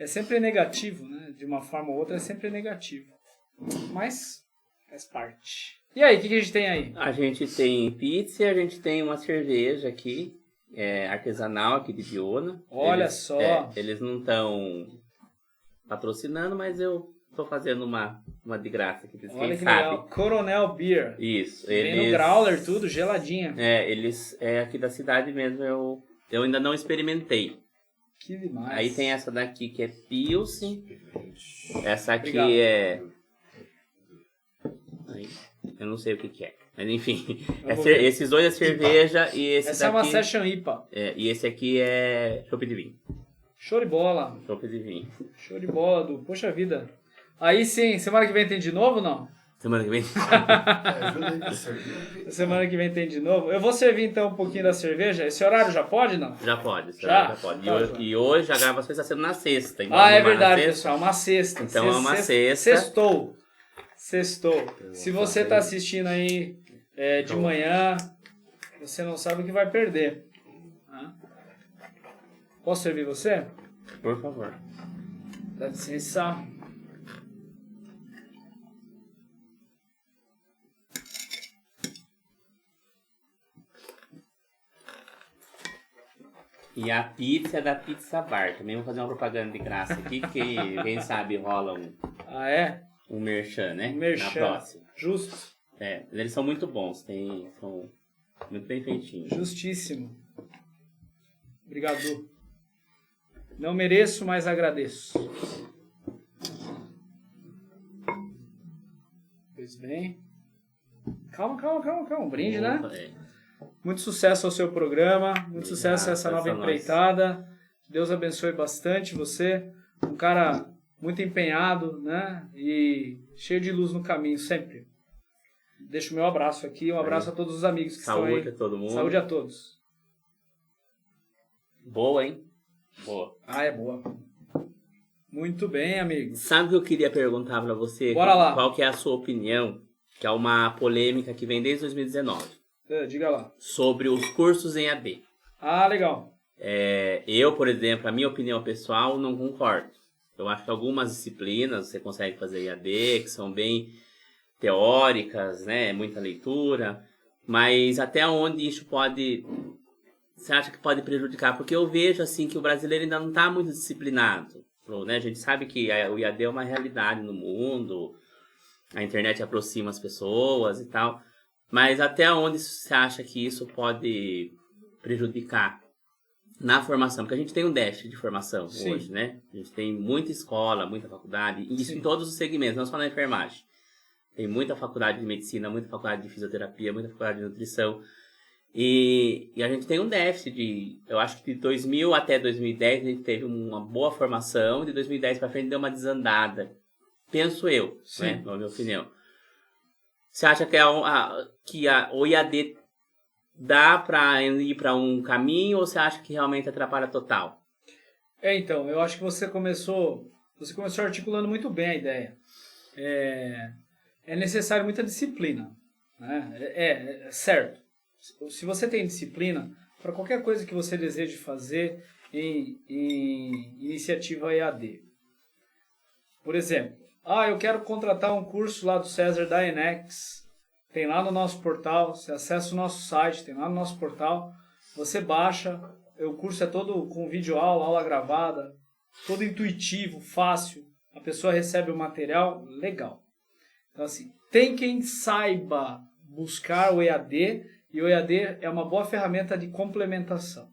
sempre negativo, né? De uma forma ou outra é sempre negativo. Mas faz parte. E aí, o que a gente tem aí? A gente tem pizza e a gente tem uma cerveja aqui, artesanal aqui de Biona. Olha só. Eles não estão patrocinando, mas eu tô fazendo uma de graça aqui. Olha que legal. Coronel Beer. Isso. Vem no growler, tudo, geladinha. Eles aqui da cidade mesmo, eu ainda não experimentei. Que demais. Aí tem essa daqui que é Pilsen. Essa aqui Obrigado. eu não sei o que é. Mas enfim, esses dois é cerveja e esse Essa daqui... é uma Session IPA. E esse aqui é chopp de vinho. Show de bola. Chopp de vinho. Show de bola, Du. Poxa vida. Aí sim, semana que vem tem de novo ou não? Semana que vem? Semana que vem tem de novo. Eu vou servir então um pouquinho da cerveja. Esse horário já pode, não? Já pode. Já pode. Tá, E hoje a gravação está sendo na sexta. É verdade, pessoal. Uma sexta. Então é uma sexta. Sextou. Se você está assistindo aí de manhã, você não sabe o que vai perder. Posso servir você? Por favor. Dá licença. E a pizza é da Pizza Bar. Também vou fazer uma propaganda de graça aqui, que quem sabe rola um merchan, né? Merchan. Na próxima. Justo. Eles são muito bons, são muito bem feitinhos. Justíssimo. Obrigado. Não mereço, mas agradeço. Pois bem. Calma. Um brinde, né? Muito sucesso ao seu programa, muito sucesso a essa nova empreitada. Deus abençoe bastante você. Um cara muito empenhado, né? E cheio de luz no caminho, sempre. Deixo o meu abraço aqui, um abraço a todos os amigos que estão aí. Saúde a todo mundo. Saúde a todos. Boa, hein? Boa. É boa. Muito bem, amigo. Sabe o que eu queria perguntar pra você? Bora lá. Qual que é a sua opinião, que é uma polêmica que vem desde 2019. Diga lá. Sobre os cursos em AD. Legal. Eu, por exemplo, a minha opinião pessoal, não concordo. Eu acho que algumas disciplinas você consegue fazer em AD, que são bem teóricas, né? Muita leitura. Mas até onde isso pode... Você acha que pode prejudicar? Porque eu vejo assim que o brasileiro ainda não está muito disciplinado. Né? A gente sabe que o IAD é uma realidade no mundo. A internet aproxima as pessoas e tal. Mas até onde você acha que isso pode prejudicar na formação? Porque a gente tem um déficit de formação hoje, né? A gente tem muita escola, muita faculdade, e isso em todos os segmentos, não só na enfermagem. Tem muita faculdade de medicina, muita faculdade de fisioterapia, muita faculdade de nutrição. E a gente tem um déficit eu acho que de 2000 até 2010 a gente teve uma boa formação, de 2010 para frente deu uma desandada. Penso eu, né? Na minha opinião. Você acha que o IAD dá para ir para um caminho ou você acha que realmente atrapalha total? Então, eu acho que você começou articulando muito bem a ideia. É necessário muita disciplina, né? É certo. Se você tem disciplina, para qualquer coisa que você deseje fazer em iniciativa EAD. Por exemplo, eu quero contratar um curso lá do César da Enex tem lá no nosso portal, você acessa o nosso site, tem lá no nosso portal, você baixa, o curso é todo com videoaula, aula gravada, todo intuitivo, fácil, a pessoa recebe o material, legal. Então assim, tem quem saiba buscar o EAD, e o EAD é uma boa ferramenta de complementação.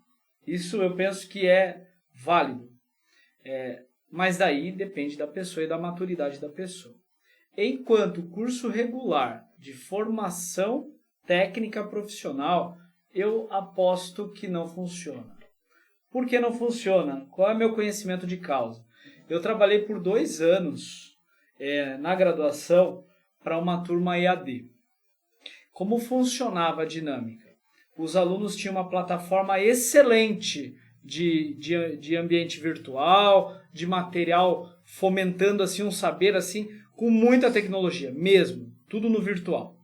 Isso eu penso que é válido. Mas daí depende da pessoa e da maturidade da pessoa. Enquanto curso regular de formação técnica profissional, eu aposto que não funciona. Por que não funciona? Qual é o meu conhecimento de causa? Eu trabalhei por 2 anos na graduação para uma turma EAD. Como funcionava a dinâmica? Os alunos tinham uma plataforma excelente de ambiente virtual, de material fomentando assim um saber assim com muita tecnologia, mesmo, tudo no virtual.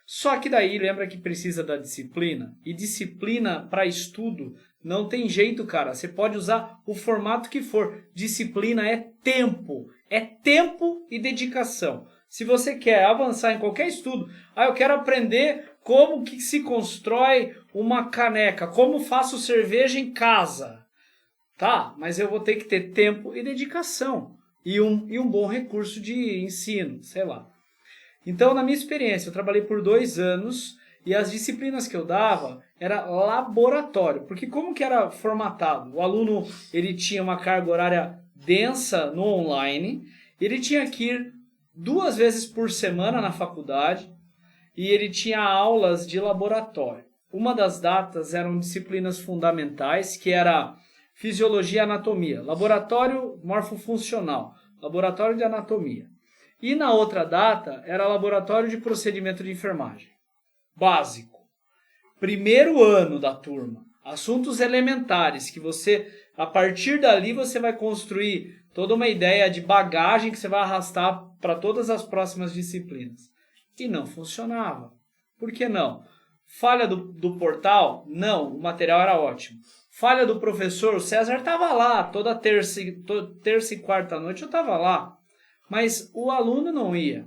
Só que daí lembra que precisa da disciplina, e disciplina para estudo não tem jeito, cara. Você pode usar o formato que for. Disciplina é tempo e dedicação. Se você quer avançar em qualquer estudo, eu quero aprender como que se constrói uma caneca, como faço cerveja em casa. Tá, mas eu vou ter que ter tempo e dedicação e um bom recurso de ensino, sei lá. Então, na minha experiência, eu trabalhei por 2 anos e as disciplinas que eu dava era laboratório, porque como que era formatado? O aluno ele tinha uma carga horária densa no online, ele tinha que ir 2 vezes por semana na faculdade e ele tinha aulas de laboratório. Uma das datas eram disciplinas fundamentais, que era fisiologia e anatomia, laboratório morfofuncional, laboratório de anatomia. E na outra data era laboratório de procedimento de enfermagem. Básico. Primeiro ano da turma. Assuntos elementares que você, a partir dali, você vai construir toda uma ideia de bagagem que você vai arrastar para todas as próximas disciplinas. E não funcionava. Por que não? Falha do portal? Não, o material era ótimo. Falha do professor? O César estava lá, toda terça e quarta noite eu estava lá. Mas o aluno não ia.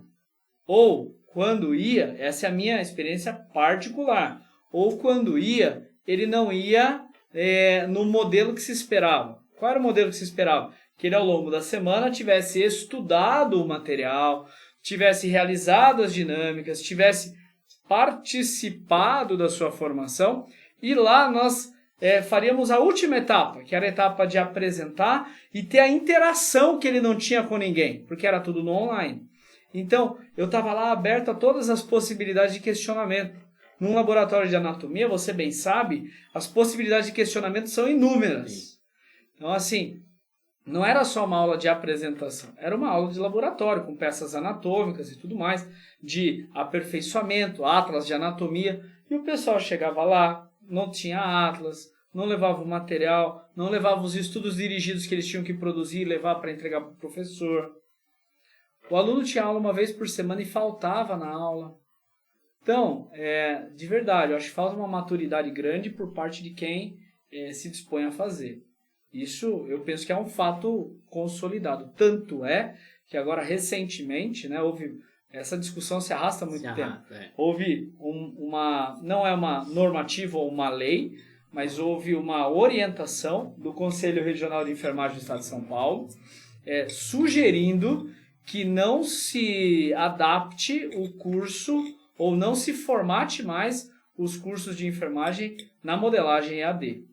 Ou, quando ia, essa é a minha experiência particular, ou quando ia, ele não ia no modelo que se esperava. Qual era o modelo que se esperava? Que ele, ao longo da semana, tivesse estudado o material, tivesse realizado as dinâmicas, tivesse participado da sua formação, e lá nós faríamos a última etapa, que era a etapa de apresentar e ter a interação que ele não tinha com ninguém, porque era tudo no online. Então, eu estava lá aberto a todas as possibilidades de questionamento. Num laboratório de anatomia, você bem sabe, as possibilidades de questionamento são inúmeras. Sim. Então, assim, não era só uma aula de apresentação, era uma aula de laboratório, com peças anatômicas e tudo mais, de aperfeiçoamento, atlas de anatomia, e o pessoal chegava lá, não tinha atlas, não levava o material, não levava os estudos dirigidos que eles tinham que produzir e levar para entregar para o professor. O aluno tinha aula uma vez por semana e faltava na aula. Então, de verdade, eu acho que falta uma maturidade grande por parte de quem se dispõe a fazer. Isso eu penso que é um fato consolidado. Tanto é que agora, recentemente, houve... Essa discussão se arrasta há muito tempo. Houve não é uma normativa ou uma lei, mas houve uma orientação do Conselho Regional de Enfermagem do Estado de São Paulo, sugerindo que não se adapte o curso ou não se formate mais os cursos de enfermagem na modelagem EAD.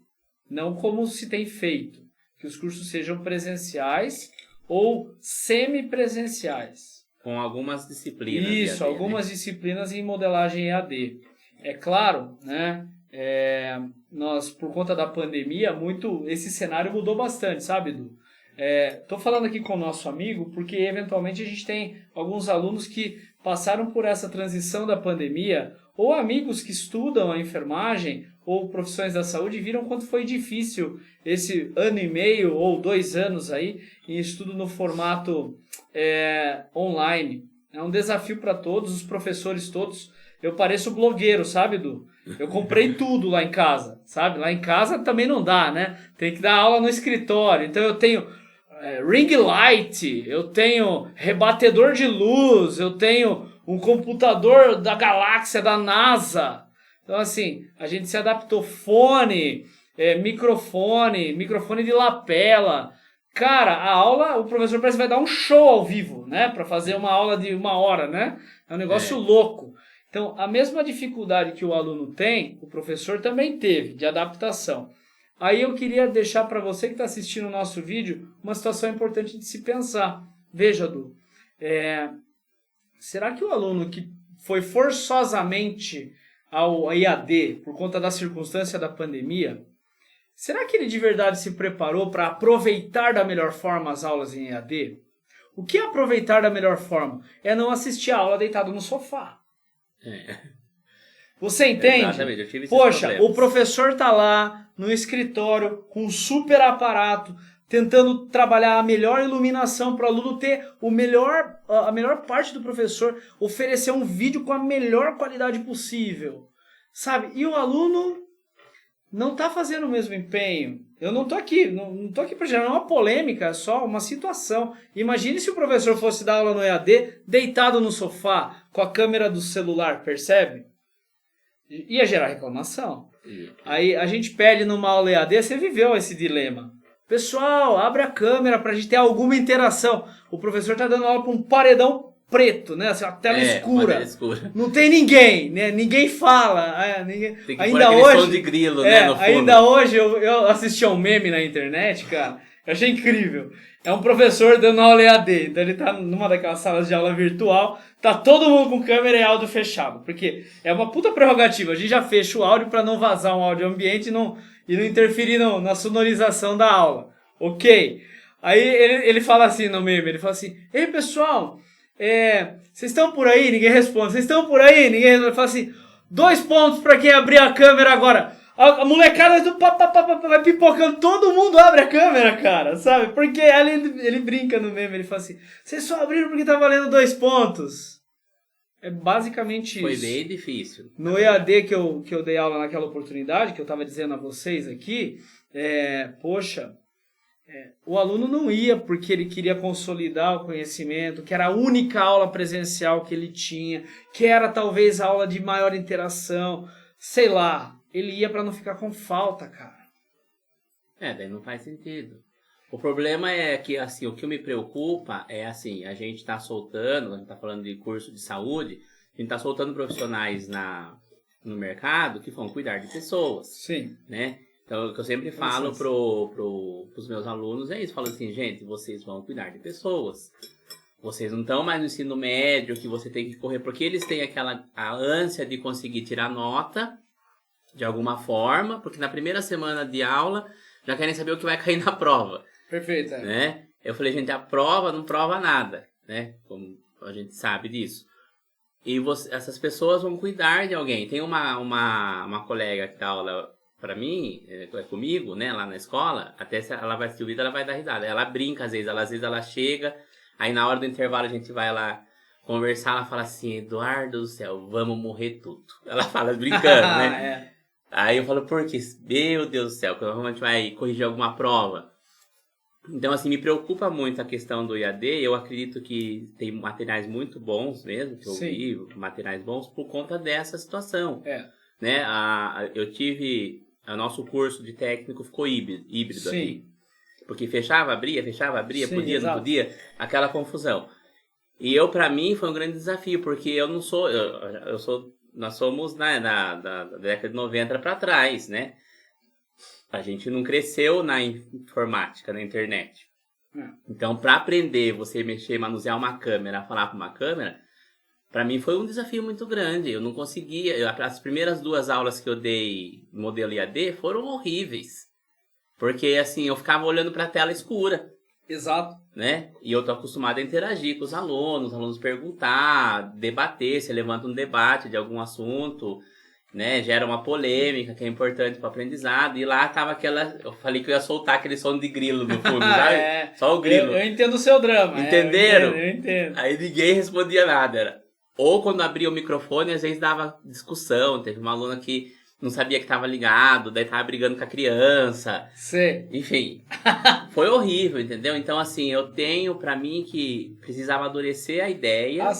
Não como se tem feito, que os cursos sejam presenciais ou semipresenciais. Com algumas disciplinas. Isso, EAD, algumas disciplinas em modelagem EAD. É claro, nós, por conta da pandemia, esse cenário mudou bastante, sabe, Edu? Estou falando aqui com o nosso amigo porque, eventualmente, a gente tem alguns alunos que passaram por essa transição da pandemia, ou amigos que estudam a enfermagem ou profissões da saúde, viram quanto foi difícil esse 1 ano e meio ou 2 anos aí em estudo no formato online. É um desafio para todos, os professores todos. Eu pareço blogueiro, sabe, Edu? Eu comprei tudo lá em casa, sabe? Lá em casa também não dá, né? Tem que dar aula no escritório. Então eu tenho ring light, eu tenho rebatedor de luz, eu tenho um computador da galáxia, da NASA. Então, assim, a gente se adaptou. Fone, microfone de lapela. Cara, a aula, o professor parece que vai dar um show ao vivo, né? Para fazer uma aula de 1 hora, né? É um negócio louco. Então, a mesma dificuldade que o aluno tem, o professor também teve, de adaptação. Aí eu queria deixar para você que está assistindo o nosso vídeo uma situação importante de se pensar. Veja, Du, será que o aluno que foi forçosamente ao EAD por conta da circunstância da pandemia, será que ele de verdade se preparou para aproveitar da melhor forma as aulas em EAD? O que é aproveitar da melhor forma? É não assistir a aula deitado no sofá. Você entende? Exatamente, eu tive esses Poxa, problemas. o professor tá lá no escritório com um super aparato, tentando trabalhar a melhor iluminação para o aluno ter a melhor parte do professor, oferecer um vídeo com a melhor qualidade possível, sabe? E o aluno não está fazendo o mesmo empenho. Eu não estou aqui, não tô aqui para gerar uma polêmica, é só uma situação. Imagine se o professor fosse dar aula no EAD deitado no sofá com a câmera do celular, percebe? Ia gerar reclamação. Aí a gente pede numa aula EAD, você viveu esse dilema. Pessoal, abre a câmera pra gente ter alguma interação. O professor tá dando aula pra um paredão preto, né? Assim, uma tela escura. Não tem ninguém, né? Ninguém fala. Ninguém... Tem que ainda pôr aquele hoje, som de grilo, né, no fundo. Ainda hoje eu assisti a um meme na internet, cara. Eu achei incrível. É um professor dando aula EAD. Então ele tá numa daquelas salas de aula virtual. Tá todo mundo com câmera e áudio fechado. Porque é uma puta prerrogativa. A gente já fecha o áudio pra não vazar um áudio ambiente e não interferir na sonorização da aula. Ok? Aí ele fala assim no meme. Ele fala assim: ei, pessoal, vocês estão por aí? Ninguém responde. Vocês estão por aí? Ninguém responde. Ele fala assim: 2 pontos pra quem abrir a câmera agora. A molecada vai pipocando, todo mundo abre a câmera, cara, sabe? Porque ali ele brinca no meme, ele fala assim: vocês só abriram porque tá valendo 2 pontos. É basicamente isso. Foi bem difícil. No EAD que eu dei aula naquela oportunidade, que eu tava dizendo a vocês aqui, o aluno não ia porque ele queria consolidar o conhecimento, que era a única aula presencial que ele tinha, que era talvez a aula de maior interação, sei lá. Ele ia para não ficar com falta, cara. Daí não faz sentido. O problema é que, assim, o que me preocupa é, assim, a gente tá soltando, a gente tá falando de curso de saúde, a gente tá soltando profissionais no mercado que vão cuidar de pessoas. Sim. Né? Então, o que eu sempre falo pros meus alunos é isso. Falo assim, gente, vocês vão cuidar de pessoas. Vocês não estão mais no ensino médio, que você tem que correr, porque eles têm a ânsia de conseguir tirar nota de alguma forma, porque na primeira semana de aula já querem saber o que vai cair na prova. Perfeito. Né? Eu falei, gente, a prova não prova nada, né? Como a gente sabe disso. E essas pessoas vão cuidar de alguém. Tem uma colega que dá aula pra mim, comigo, né, lá na escola, até se ela vai assistir o vídeo, ela vai dar risada. Ela brinca às vezes ela chega, aí na hora do intervalo a gente vai lá conversar, ela fala assim: Eduardo do céu, vamos morrer tudo. Ela fala brincando, né? Aí eu falo, por quê? Meu Deus do céu, quando a gente vai corrigir alguma prova. Então, assim, me preocupa muito a questão do EAD. Eu acredito que tem materiais muito bons mesmo, que eu vi, materiais bons, por conta dessa situação. Né? O nosso curso de técnico ficou híbrido aqui. Porque fechava, abria, Sim, podia, exato. não podia, aquela confusão. E pra mim, foi um grande desafio, porque eu não sou... Nós somos da década de 90 para trás, né? A gente não cresceu na informática, na internet. Então, para aprender, você mexer, manusear uma câmera, falar com uma câmera, para mim foi um desafio muito grande. Eu não conseguia... As primeiras 2 aulas que eu dei no modelo EAD foram horríveis. Porque, assim, eu ficava olhando para a tela escura. Exato. Né? E eu tô acostumado a interagir com os alunos perguntar, debater, você levanta um debate de algum assunto, né? Gera uma polêmica que é importante para o aprendizado. E lá tava eu falei que eu ia soltar aquele som de grilo no fundo, sabe? Só o grilo. Eu entendo o seu drama. Entenderam? Eu entendo. Aí ninguém respondia nada. Ou quando abria o microfone, às vezes dava discussão. Teve uma aluna que não sabia que estava ligado, daí tava brigando com a criança. Sim. Enfim, foi horrível, entendeu? Então, assim, eu tenho pra mim que precisa amadurecer a ideia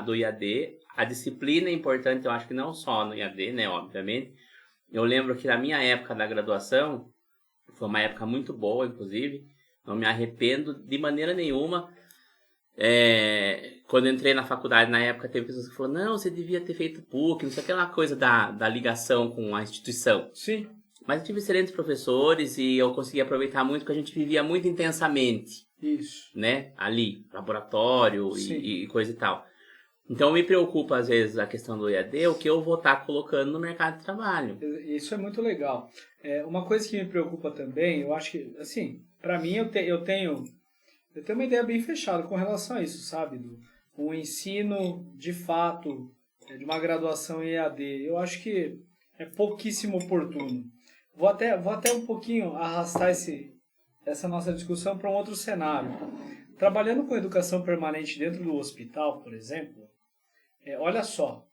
do IAD. A disciplina é importante, eu acho que não só no IAD, né, obviamente. Eu lembro que na minha época da graduação, foi uma época muito boa, inclusive, não me arrependo de maneira nenhuma. Quando eu entrei na faculdade, na época, teve pessoas que falaram, não, você devia ter feito PUC, não sei aquela coisa da ligação com a instituição. Sim. Mas eu tive excelentes professores e eu consegui aproveitar muito, porque a gente vivia muito intensamente. Isso. Né? Ali, laboratório e coisa e tal. Então me preocupa às vezes a questão do EAD, o que eu vou estar colocando no mercado de trabalho. Isso é muito legal. Uma coisa que me preocupa também, eu acho que, assim, para mim eu tenho uma ideia bem fechada com relação a isso, sabe? Um ensino de fato, de uma graduação em EAD, eu acho que é pouquíssimo oportuno. Vou até um pouquinho arrastar essa nossa discussão para um outro cenário. Trabalhando com educação permanente dentro do hospital, por exemplo, olha só,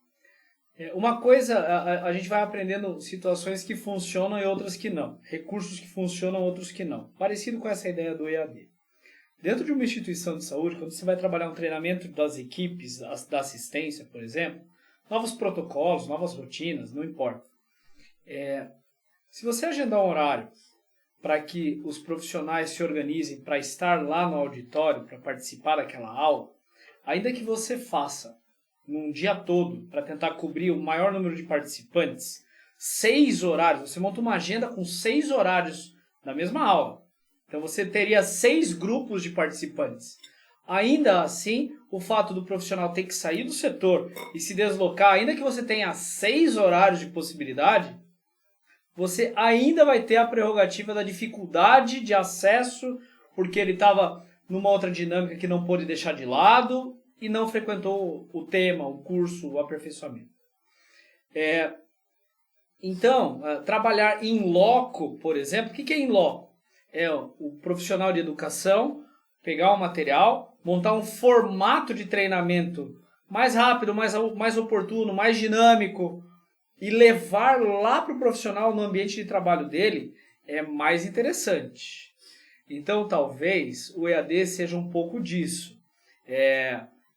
uma coisa, a gente vai aprendendo situações que funcionam e outras que não, recursos que funcionam e outros que não, parecido com essa ideia do EAD. Dentro de uma instituição de saúde, quando você vai trabalhar um treinamento das equipes da assistência, por exemplo, novos protocolos, novas rotinas, não importa. Se você agendar um horário para que os profissionais se organizem para estar lá no auditório, para participar daquela aula, ainda que você faça num dia todo, para tentar cobrir o maior número de participantes, 6 horários, você monta uma agenda com 6 horários na mesma aula. Então você teria 6 grupos de participantes. Ainda assim, o fato do profissional ter que sair do setor e se deslocar, ainda que você tenha 6 horários de possibilidade, você ainda vai ter a prerrogativa da dificuldade de acesso, porque ele estava numa outra dinâmica que não pôde deixar de lado e não frequentou o tema, o curso, o aperfeiçoamento. Então, trabalhar in loco, por exemplo, o que é in loco? É o profissional de educação pegar o material, montar um formato de treinamento mais rápido, mais oportuno, mais dinâmico, e levar lá para o profissional no ambiente de trabalho dele é mais interessante. Então, talvez o EAD seja um pouco disso.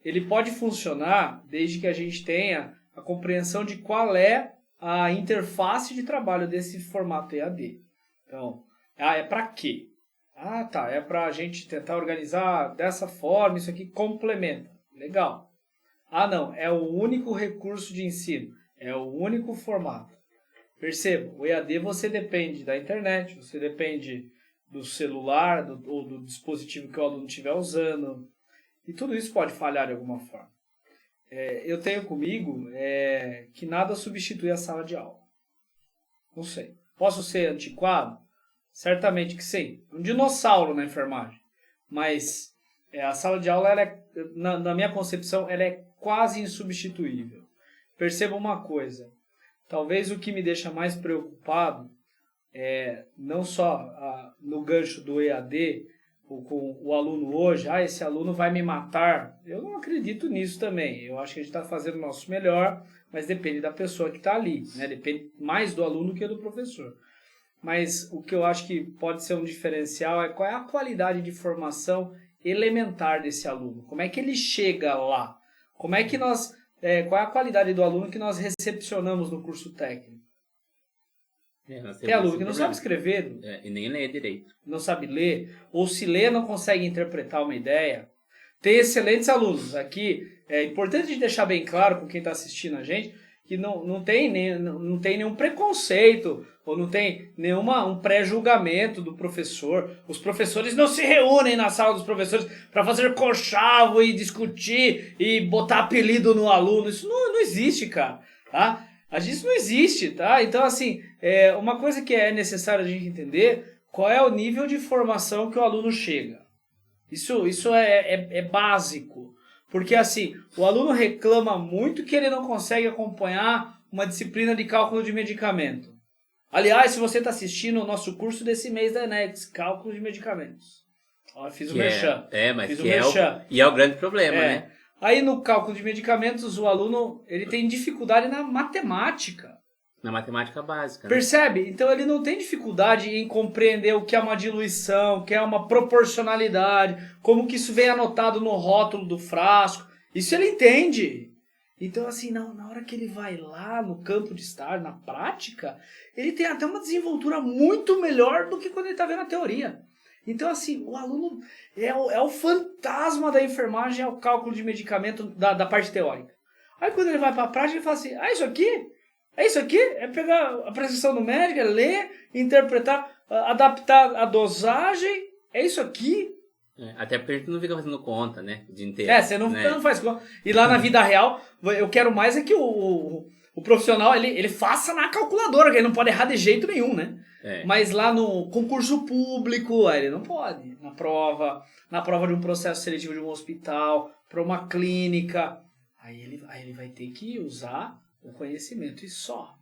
Ele pode funcionar desde que a gente tenha a compreensão de qual é a interface de trabalho desse formato EAD. Então, é para quê? É para a gente tentar organizar dessa forma, isso aqui complementa. Legal. Não, é o único recurso de ensino. É o único formato. Perceba, o EAD você depende da internet, você depende do celular ou do dispositivo que o aluno estiver usando. E tudo isso pode falhar de alguma forma. Eu tenho comigo que nada substitui a sala de aula. Não sei. Posso ser antiquado? Certamente que sim. Um dinossauro na enfermagem. Mas a sala de aula, na minha concepção, ela é quase insubstituível. Perceba uma coisa, talvez o que me deixa mais preocupado não só no gancho do EAD, ou com o aluno hoje, esse aluno vai me matar. Eu não acredito nisso também. Eu acho que a gente está fazendo o nosso melhor, mas depende da pessoa que está ali, né? Depende mais do aluno que do professor. Mas o que eu acho que pode ser um diferencial é qual é a qualidade de formação elementar desse aluno. Como é que ele chega lá? Como é que qual é a qualidade do aluno que nós recepcionamos no curso técnico? Tem aluno que não sabe escrever. E nem ler direito. Não sabe ler. Ou se lê, não consegue interpretar uma ideia. Tem excelentes alunos. Aqui é importante deixar bem claro com quem está assistindo a gente que não tem nenhum preconceito ou não tem um pré-julgamento do professor. Os professores não se reúnem na sala dos professores para fazer conchavo e discutir e botar apelido no aluno. Isso não existe, cara. Tá? Isso não existe. Tá? Então, assim, uma coisa que é necessário a gente entender qual é o nível de formação que o aluno chega. Isso é básico. Porque, assim, o aluno reclama muito que ele não consegue acompanhar uma disciplina de cálculo de medicamento. Aliás, se você está assistindo o nosso curso desse mês da ENEX, cálculo de medicamentos. Fiz o merchan. E é o grande problema, né? Aí, no cálculo de medicamentos, o aluno ele tem dificuldade na matemática. Na matemática básica. Percebe? Então ele não tem dificuldade em compreender o que é uma diluição, o que é uma proporcionalidade, como que isso vem anotado no rótulo do frasco. Isso ele entende. Então, assim, na hora que ele vai lá no campo de estágio, na prática, ele tem até uma desenvoltura muito melhor do que quando ele está vendo a teoria. Então, assim, o aluno é o fantasma da enfermagem, é o cálculo de medicamento da parte teórica. Aí, quando ele vai para a prática, ele fala assim, isso aqui? É isso aqui? É pegar a prescrição do médico, é ler, interpretar, adaptar a dosagem? É isso aqui? Até porque a gente não fica fazendo conta, né? O dia inteiro. Você não faz conta. E lá na vida real, eu quero mais é que o profissional, ele faça na calculadora, que ele não pode errar de jeito nenhum, né? Mas lá no concurso público, aí ele não pode. Na prova de um processo seletivo de um hospital, para uma clínica, aí ele vai ter que usar o conhecimento e só.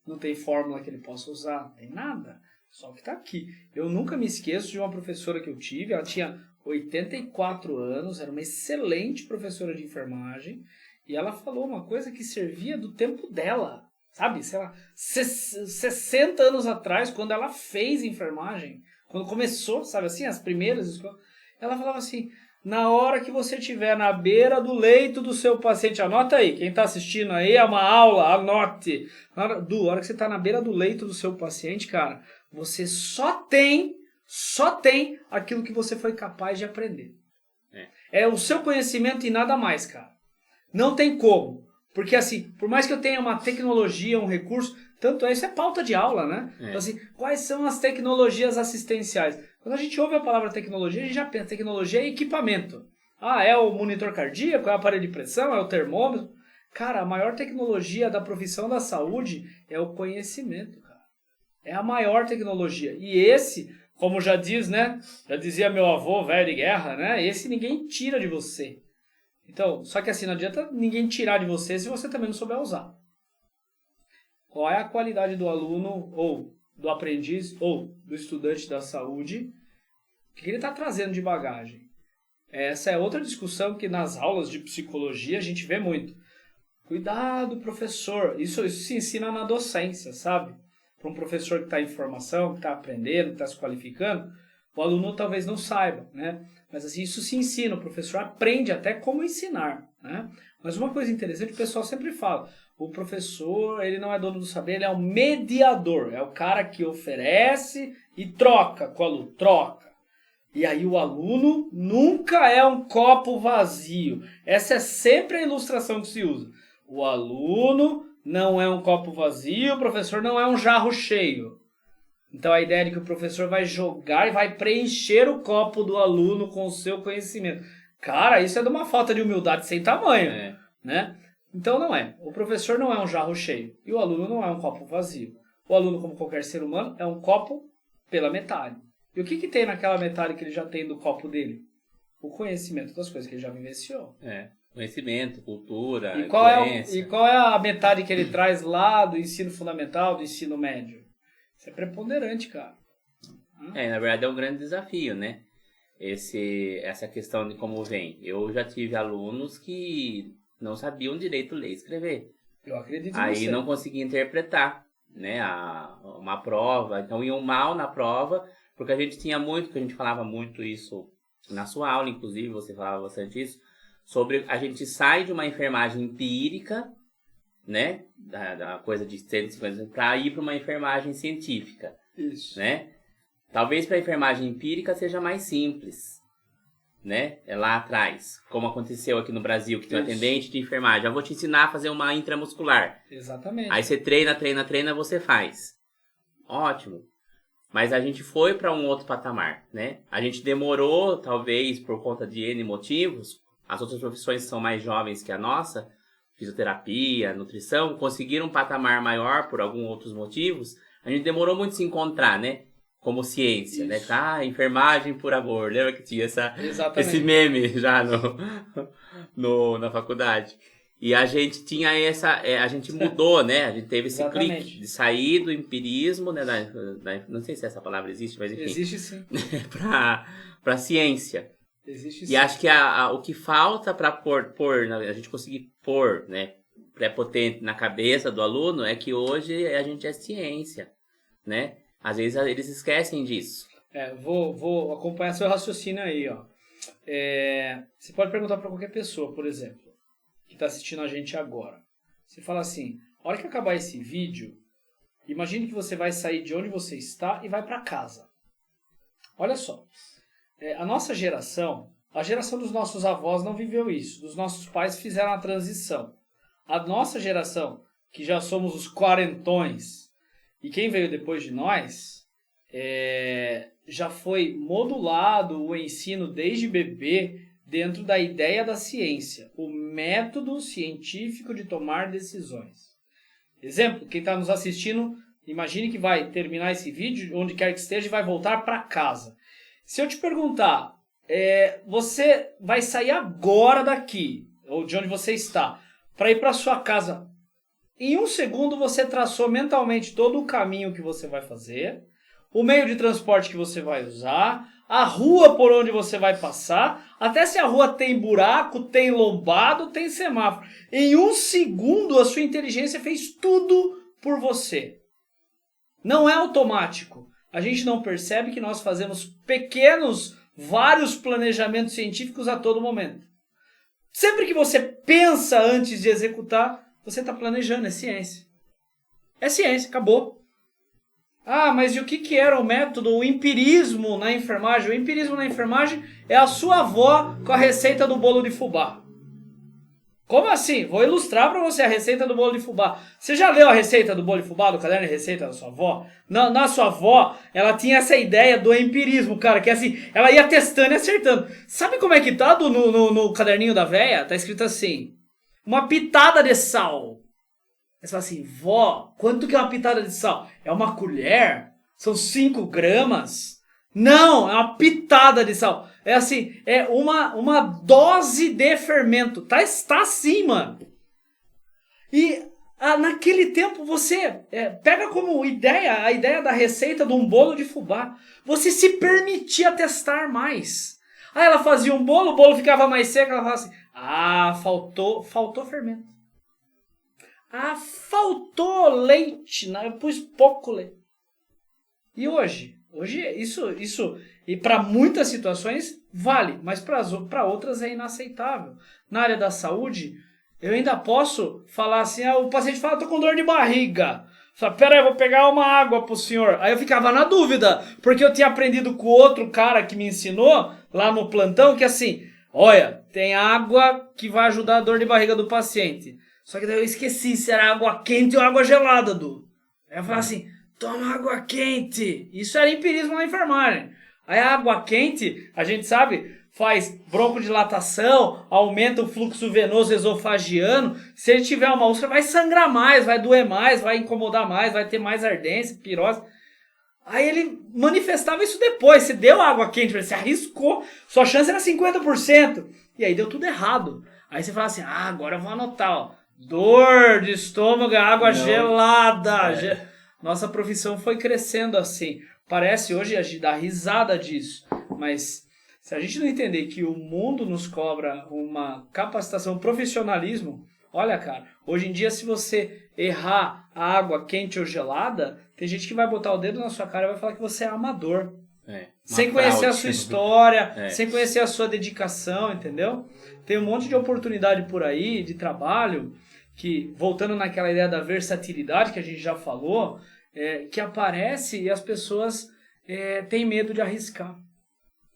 Não tem fórmula que ele possa usar, não tem nada. Só que está aqui. Eu nunca me esqueço de uma professora que eu tive, ela tinha 84 anos, era uma excelente professora de enfermagem, e ela falou uma coisa que servia do tempo dela, sabe? Sei lá, 60 anos atrás, quando ela fez enfermagem, quando começou, sabe assim, as primeiras escolas, ela falava assim, na hora que você estiver na beira do leito do seu paciente, anota aí, quem está assistindo aí é uma aula, anote. Na hora que você está na beira do leito do seu paciente, cara, você só tem aquilo que você foi capaz de aprender. É o seu conhecimento e nada mais, cara. Não tem como. Porque assim, por mais que eu tenha uma tecnologia, um recurso, tanto isso é pauta de aula, né? Então, assim, quais são as tecnologias assistenciais? Quando a gente ouve a palavra tecnologia, a gente já pensa, tecnologia é equipamento. É o monitor cardíaco, é o aparelho de pressão, é o termômetro. Cara, a maior tecnologia da profissão da saúde é o conhecimento, cara. É a maior tecnologia. E esse, como já diz, né? Já dizia meu avô, velho de guerra, né? Esse ninguém tira de você. Então, só que assim, não adianta ninguém tirar de você se você também não souber usar. Qual é a qualidade do aluno, ou do aprendiz, ou do estudante da saúde? O que ele está trazendo de bagagem? Essa é outra discussão que nas aulas de psicologia a gente vê muito. Cuidado, professor. Isso se ensina na docência, sabe? Para um professor que está em formação, que está aprendendo, que está se qualificando, o aluno talvez não saiba, né? Mas assim, isso se ensina, o professor aprende até como ensinar, né? Mas uma coisa interessante, o pessoal sempre fala, o professor, ele não é dono do saber, ele é um mediador, é o cara que oferece e troca com o aluno, troca. E aí o aluno nunca é um copo vazio. Essa é sempre a ilustração que se usa. O aluno não é um copo vazio, o professor não é um jarro cheio. Então a ideia é de que o professor vai jogar e vai preencher o copo do aluno com o seu conhecimento. Cara, isso é de uma falta de humildade sem tamanho, né? Então não é. O professor não é um jarro cheio e o aluno não é um copo vazio. O aluno, como qualquer ser humano, é um copo pela metade. E o que tem naquela metade que ele já tem do copo dele? O conhecimento das coisas que ele já vivenciou. Conhecimento, cultura, e qual é a metade que ele traz lá do ensino fundamental, do ensino médio? Isso é preponderante, cara. Na verdade é um grande desafio, né? Essa questão de como vem. Eu já tive alunos que não sabiam direito ler e escrever. Eu acredito Aí você. não conseguiam interpretar, né? Uma prova. Então iam mal na prova, porque a gente falava muito isso na sua aula, inclusive, você falava bastante isso, sobre a gente sai de uma enfermagem empírica, né, da coisa de 150 para ir para uma enfermagem científica. Isso. Né? Talvez para a enfermagem empírica seja mais simples, né? É lá atrás, como aconteceu aqui no Brasil, que tem um atendente de enfermagem. Eu vou te ensinar a fazer uma intramuscular. Exatamente. Aí você treina, você faz. Ótimo. Mas a gente foi para um outro patamar, né? A gente demorou, talvez, por conta de N motivos. As outras profissões são mais jovens que a nossa, fisioterapia, nutrição, conseguiram um patamar maior por alguns outros motivos. A gente demorou muito a se encontrar, né? Como ciência, né? Enfermagem por amor. Lembra que tinha esse meme já na faculdade? E a gente tinha a gente mudou, né? A gente teve esse clique de sair do empirismo, né? Não sei se essa palavra existe, mas enfim. Existe sim. para ciência. Existe E sim. acho que o que falta para a gente conseguir pôr, né, prepotente na cabeça do aluno é que hoje a gente é ciência, né? Às vezes eles esquecem disso. Vou acompanhar seu raciocínio aí, ó. Você pode perguntar para qualquer pessoa, por exemplo, que está assistindo a gente agora. Você fala assim, a hora que acabar esse vídeo, imagine que você vai sair de onde você está e vai para casa. Olha só, a nossa geração, a geração dos nossos avós não viveu isso, dos nossos pais fizeram a transição. A nossa geração, que já somos os quarentões, e quem veio depois de nós, já foi modulado o ensino desde bebê dentro da ideia da ciência, o método científico de tomar decisões. Exemplo, quem está nos assistindo, imagine que vai terminar esse vídeo, onde quer que esteja, e vai voltar para casa. Se eu te perguntar, você vai sair agora daqui, ou de onde você está, para ir para sua casa, em um segundo você traçou mentalmente todo o caminho que você vai fazer, o meio de transporte que você vai usar, a rua por onde você vai passar, até se a rua tem buraco, tem lombado, tem semáforo. Em um segundo a sua inteligência fez tudo por você. Não é automático. A gente não percebe que nós fazemos vários planejamentos científicos a todo momento. Sempre que você pensa antes de executar, você está planejando, é ciência. É ciência, acabou. Ah, mas e o que era o método, o empirismo na enfermagem? O empirismo na enfermagem é a sua avó com a receita do bolo de fubá. Como assim? Vou ilustrar para você a receita do bolo de fubá. Você já leu a receita do bolo de fubá, do caderno de receita da sua avó? Na sua avó, ela tinha essa ideia do empirismo, cara, que assim, ela ia testando e acertando. Sabe como é que tá no caderninho da véia? Tá escrito assim, uma pitada de sal. Você fala assim, vó, quanto que é uma pitada de sal? É uma colher? São 5 gramas? Não, é uma pitada de sal. É assim, é uma dose de fermento. Está assim, mano. E naquele tempo você pega como ideia a ideia da receita de um bolo de fubá. Você se permitia testar mais. Aí ela fazia um bolo, o bolo ficava mais seco, ela falava assim, faltou fermento. Faltou leite, eu pus pouco leite. E hoje isso e para muitas situações vale, mas para outras é inaceitável. Na área da saúde, eu ainda posso falar assim, o paciente fala, tô com dor de barriga. Fala, peraí, eu vou pegar uma água pro senhor. Aí eu ficava na dúvida, porque eu tinha aprendido com outro cara que me ensinou lá no plantão, que assim, olha, tem água que vai ajudar a dor de barriga do paciente. Só que daí eu esqueci se era água quente ou água gelada, Du. Aí eu falava assim, toma água quente. Isso era empirismo na enfermagem. Aí a água quente, a gente sabe, faz broncodilatação, aumenta o fluxo venoso esofagiano. Se ele tiver uma úlcera, vai sangrar mais, vai doer mais, vai incomodar mais, vai ter mais ardência, pirose. Aí ele manifestava isso depois. Você deu água quente, você arriscou, sua chance era 50%. E aí deu tudo errado. Aí você fala assim, agora eu vou anotar, ó. Dor de estômago, água gelada. Nossa profissão foi crescendo assim. Parece hoje a gente dá risada disso. Mas se a gente não entender que o mundo nos cobra uma capacitação, um profissionalismo, olha, cara, hoje em dia se você errar a água quente ou gelada, tem gente que vai botar o dedo na sua cara e vai falar que você é amador. Sem conhecer a sua história, sem conhecer a sua dedicação, entendeu? Tem um monte de oportunidade por aí, de trabalho, que, voltando naquela ideia da versatilidade que a gente já falou, que aparece e as pessoas têm medo de arriscar.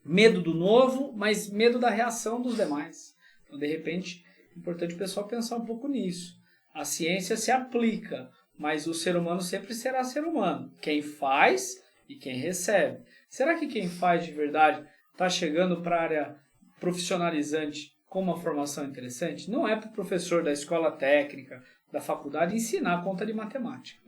Medo do novo, mas medo da reação dos demais. Então, de repente, é importante o pessoal pensar um pouco nisso. A ciência se aplica, mas o ser humano sempre será ser humano. Quem faz e quem recebe. Será que quem faz de verdade está chegando para a área profissionalizante com uma formação interessante? Não é para o professor da escola técnica, da faculdade, ensinar conta de matemática.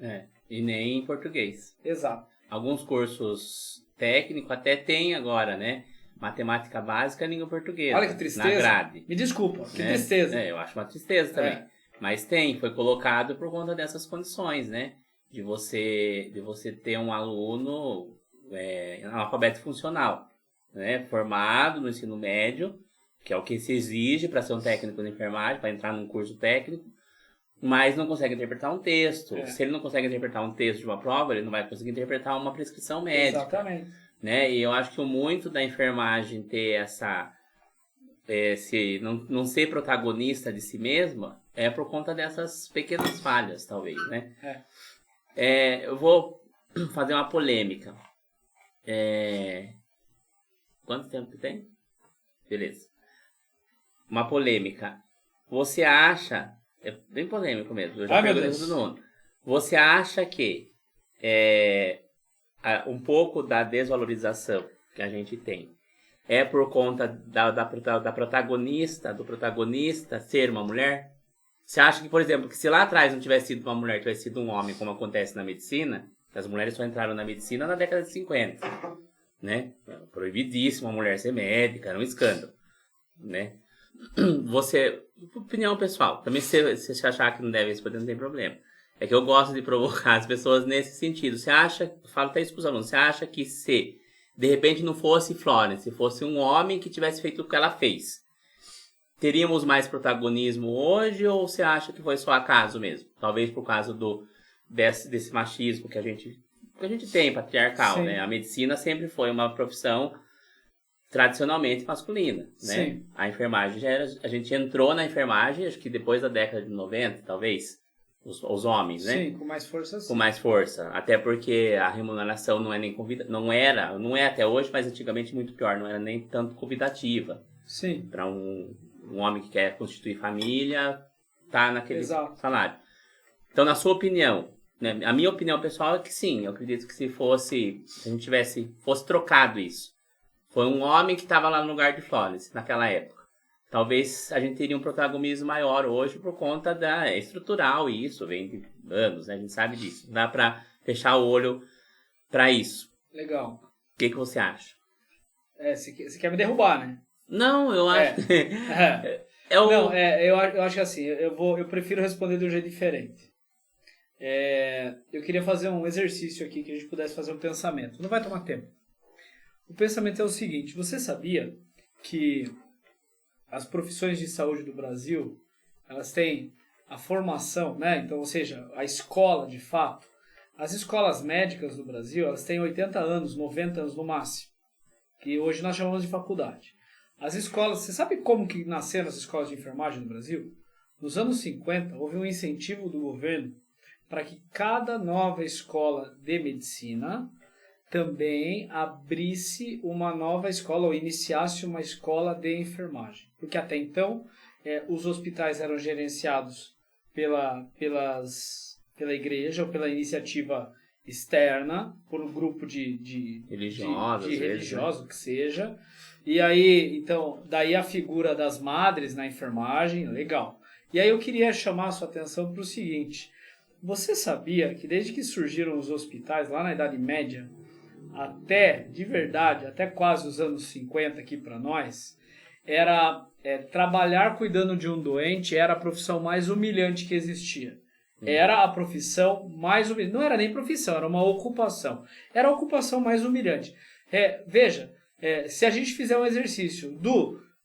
E nem em português. Exato. Alguns cursos técnicos até tem agora, né? Matemática básica e língua portuguesa. Olha que tristeza. Na grade. Me desculpa, que tristeza. Eu acho uma tristeza também. Mas foi colocado por conta dessas condições, né? De você ter um aluno analfabeto funcional, né? Formado no ensino médio, que é o que se exige para ser um técnico de enfermagem, para entrar num curso técnico, mas não consegue interpretar um texto. Se ele não consegue interpretar um texto de uma prova, ele não vai conseguir interpretar uma prescrição médica. Exatamente. Né? E eu acho que muito da enfermagem ter se não ser protagonista de si mesma é por conta dessas pequenas falhas, talvez, né? Eu vou fazer uma polêmica. Quanto tempo que tem? Beleza. Uma polêmica. Você acha... É bem polêmico mesmo. Eu já perguntei todo mundo. Você acha que um pouco da desvalorização que a gente tem é por conta da protagonista, do protagonista ser uma mulher? Você acha que, por exemplo, que se lá atrás não tivesse sido uma mulher, tivesse sido um homem, como acontece na medicina, as mulheres só entraram na medicina na década de 50, né? Proibidíssimo a mulher ser médica, era um escândalo, né? Você, opinião pessoal, também se você achar que não deve responder, não tem problema. É que eu gosto de provocar as pessoas nesse sentido. Você acha, eu falo até isso para os alunos, você acha que se de repente não fosse Florence, se fosse um homem que tivesse feito o que ela fez, teríamos mais protagonismo hoje, ou você acha que foi só acaso mesmo? Talvez por causa desse machismo que a gente tem, patriarcal, né? A medicina sempre foi uma profissão tradicionalmente masculina, né? Sim. A enfermagem a gente entrou na enfermagem, acho que depois da década de 90, talvez, os homens, né? Sim, com mais força. Sim. Com mais força, até porque a remuneração não é nem não é até hoje, mas antigamente muito pior, não era nem tanto convidativa. Sim. Para um homem que quer constituir família, tá naquele salário. Então, na sua opinião, né, a minha opinião pessoal é que sim, eu acredito que se a gente fosse trocado isso, foi um homem que estava lá no lugar de Florence naquela época, talvez a gente teria um protagonismo maior hoje por conta da estrutural, e isso vem de anos, né, a gente sabe disso, não dá para fechar o olho para isso. Legal. O que você acha? Você quer me derrubar, né? Não, eu acho que... eu acho que assim, eu prefiro responder de um jeito diferente. Eu queria fazer um exercício aqui que a gente pudesse fazer um pensamento. Não vai tomar tempo. O pensamento é o seguinte: você sabia que as profissões de saúde do Brasil, elas têm a formação, né? Então, ou seja, a escola de fato, as escolas médicas do Brasil, elas têm 80 anos, 90 anos no máximo, que hoje nós chamamos de faculdade. As escolas, você sabe como que nasceram as escolas de enfermagem no Brasil? Nos anos 50, houve um incentivo do governo para que cada nova escola de medicina também abrisse uma nova escola ou iniciasse uma escola de enfermagem. Porque até então, os hospitais eram gerenciados pela igreja ou pela iniciativa externa, por um grupo de religiosos, né? Que seja. E aí, então, daí a figura das madres na enfermagem, legal. E aí eu queria chamar a sua atenção para o seguinte: você sabia que desde que surgiram os hospitais, lá na Idade Média, até quase os anos 50 aqui para nós, trabalhar cuidando de um doente era a profissão mais humilhante que existia. Era a profissão mais humilhante. Não era nem profissão, era uma ocupação. Era a ocupação mais humilhante. Veja, se a gente fizer um exercício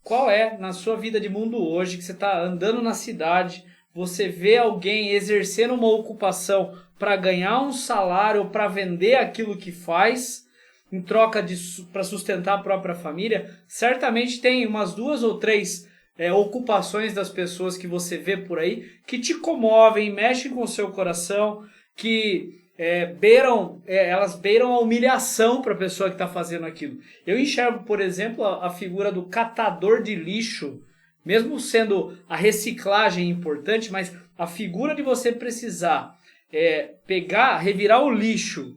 qual é na sua vida de mundo hoje, que você está andando na cidade, você vê alguém exercendo uma ocupação para ganhar um salário, para vender aquilo que faz, em troca para sustentar a própria família, certamente tem umas 2 ou 3 ocupações das pessoas que você vê por aí que te comovem, mexem com o seu coração, que elas beiram a humilhação para a pessoa que está fazendo aquilo. Eu enxergo, por exemplo, a figura do catador de lixo, mesmo sendo a reciclagem importante, mas a figura de você precisar revirar o lixo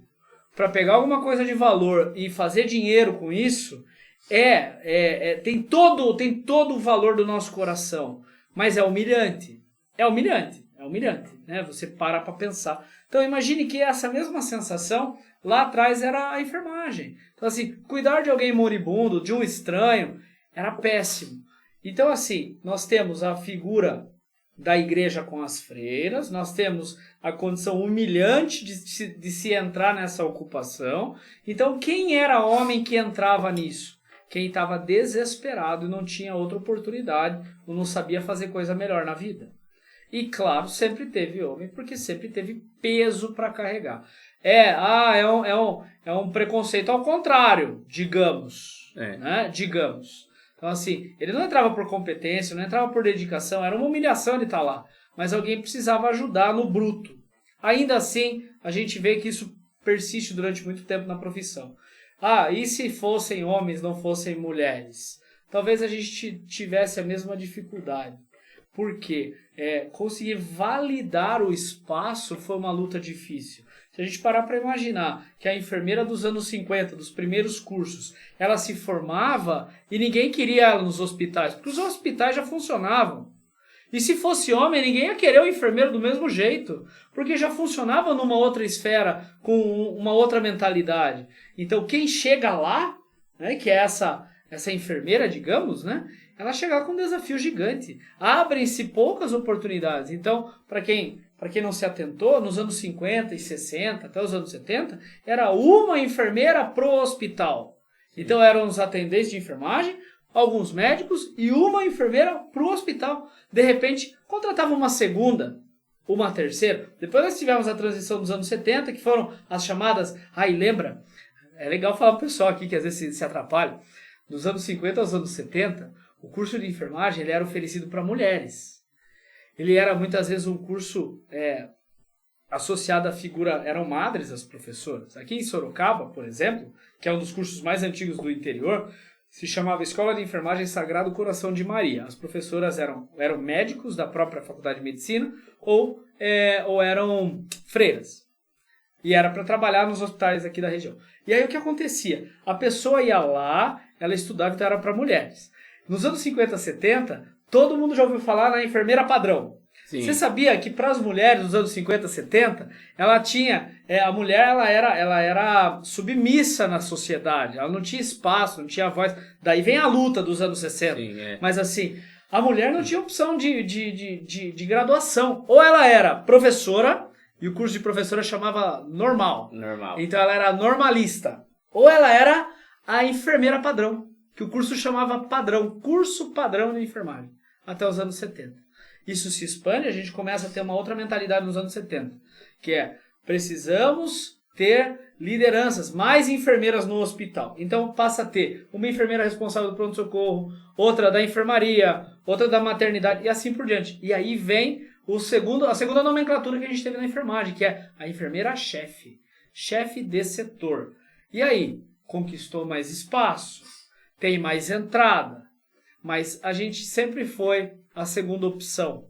para pegar alguma coisa de valor e fazer dinheiro com isso, tem todo o valor do nosso coração, mas é humilhante. É humilhante, né? Você para pensar. Então imagine que essa mesma sensação lá atrás era a enfermagem. Então assim, cuidar de alguém moribundo, de um estranho, era péssimo. Então assim, nós temos a figura da igreja com as freiras, nós temos a condição humilhante de se entrar nessa ocupação. Então quem era homem que entrava nisso? Quem estava desesperado e não tinha outra oportunidade, ou não sabia fazer coisa melhor na vida. E claro, sempre teve homem, porque sempre teve peso para carregar. É um preconceito ao contrário, digamos. Né? Digamos. Então, assim, ele não entrava por competência, não entrava por dedicação, era uma humilhação ele estar lá. Mas alguém precisava ajudar no bruto. Ainda assim, a gente vê que isso persiste durante muito tempo na profissão. E se fossem homens, não fossem mulheres? Talvez a gente tivesse a mesma dificuldade. Porque conseguir validar o espaço foi uma luta difícil. Se a gente parar para imaginar que a enfermeira dos anos 50, dos primeiros cursos, ela se formava e ninguém queria ela nos hospitais, porque os hospitais já funcionavam. E se fosse homem, ninguém ia querer o enfermeiro do mesmo jeito, porque já funcionava numa outra esfera, com uma outra mentalidade. Então, quem chega lá, né, que é essa enfermeira, digamos, né, ela chega com um desafio gigante. Abrem-se poucas oportunidades. Então, para quem não se atentou, nos anos 50 e 60, até os anos 70, era uma enfermeira pro hospital. Então, eram os atendentes de enfermagem, alguns médicos e uma enfermeira pro hospital. De repente, contratava uma segunda, uma terceira. Depois nós tivemos a transição dos anos 70, que foram as chamadas... E lembra? É legal falar pro pessoal aqui, que às vezes se atrapalha. Dos anos 50 aos anos 70, o curso de enfermagem ele era oferecido para mulheres. Ele era muitas vezes um curso associado à figura... Eram madres as professoras. Aqui em Sorocaba, por exemplo, que é um dos cursos mais antigos do interior... Se chamava Escola de Enfermagem Sagrado Coração de Maria. As professoras eram médicos da própria Faculdade de Medicina ou eram freiras. E era para trabalhar nos hospitais aqui da região. E aí o que acontecia? A pessoa ia lá, ela estudava, então era para mulheres. Nos anos 50, 70, todo mundo já ouviu falar na enfermeira padrão. Sim. Você sabia que para as mulheres dos anos 50, 70, ela tinha... a mulher ela era submissa na sociedade. Ela não tinha espaço, não tinha voz. Daí vem a luta dos anos 60. Sim, Mas assim, a mulher não tinha opção de graduação. Ou ela era professora, e o curso de professora chamava normal. Então ela era normalista. Ou ela era a enfermeira padrão, que o curso chamava padrão. Curso padrão de enfermagem. Até os anos 70. Isso se expande, a gente começa a ter uma outra mentalidade nos anos 70, que é, precisamos ter lideranças, mais enfermeiras no hospital. Então passa a ter uma enfermeira responsável do pronto-socorro, outra da enfermaria, outra da maternidade e assim por diante. E aí vem a segunda nomenclatura que a gente teve na enfermagem, que é a enfermeira-chefe, chefe de setor. E aí, conquistou mais espaço, tem mais entrada, mas a gente sempre foi a segunda opção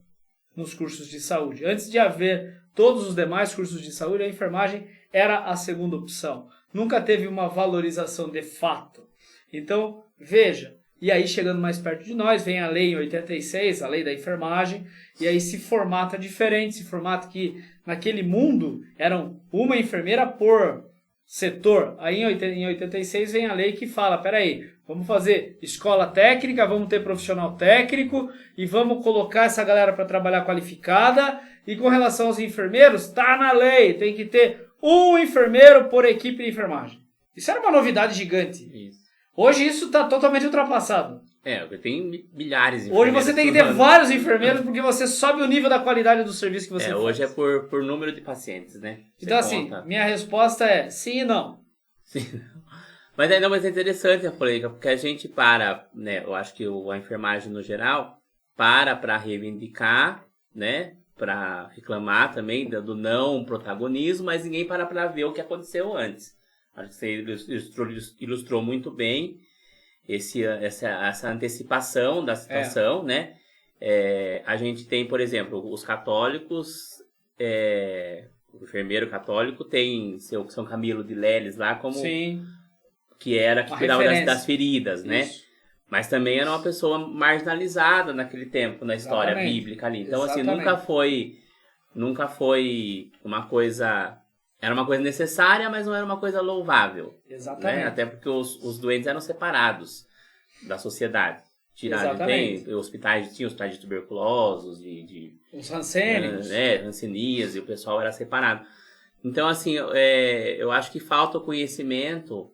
nos cursos de saúde. Antes de haver todos os demais cursos de saúde, a enfermagem era a segunda opção. Nunca teve uma valorização de fato. Então, veja, e aí chegando mais perto de nós, vem a lei em 86, a lei da enfermagem, e aí se formata diferente, se formata que naquele mundo eram uma enfermeira por setor. Aí em 86 vem a lei que fala, peraí, vamos fazer escola técnica, vamos ter profissional técnico e vamos colocar essa galera para trabalhar qualificada. E com relação aos enfermeiros, tá na lei, tem que ter um enfermeiro por equipe de enfermagem. Isso era uma novidade gigante. Isso. Hoje isso está totalmente ultrapassado. Tem milhares de enfermeiros. Hoje você tem que ter vários enfermeiros porque você sobe o nível da qualidade do serviço que você faz. Hoje é por número de pacientes, né? Então assim, minha resposta é sim e não. Sim. Mas é interessante a polêmica, porque a gente né? Eu acho que a enfermagem no geral para reivindicar, né? Para reclamar também do não protagonismo, mas ninguém para ver o que aconteceu antes. Acho que você ilustrou muito bem essa antecipação da situação, né? A gente tem, por exemplo, os católicos, o enfermeiro católico tem seu São Camilo de Leles lá como... Sim. Que cuidava das feridas, né? Isso. Mas também era uma pessoa marginalizada naquele tempo, na história bíblica ali. Então, assim, nunca foi uma coisa... Era uma coisa necessária, mas não era uma coisa louvável. Exatamente. Né? Até porque os doentes eram separados da sociedade. Tinha hospitais de tuberculosos, os rancênicos. Rancenias, e o pessoal era separado. Então, assim, eu acho que falta o conhecimento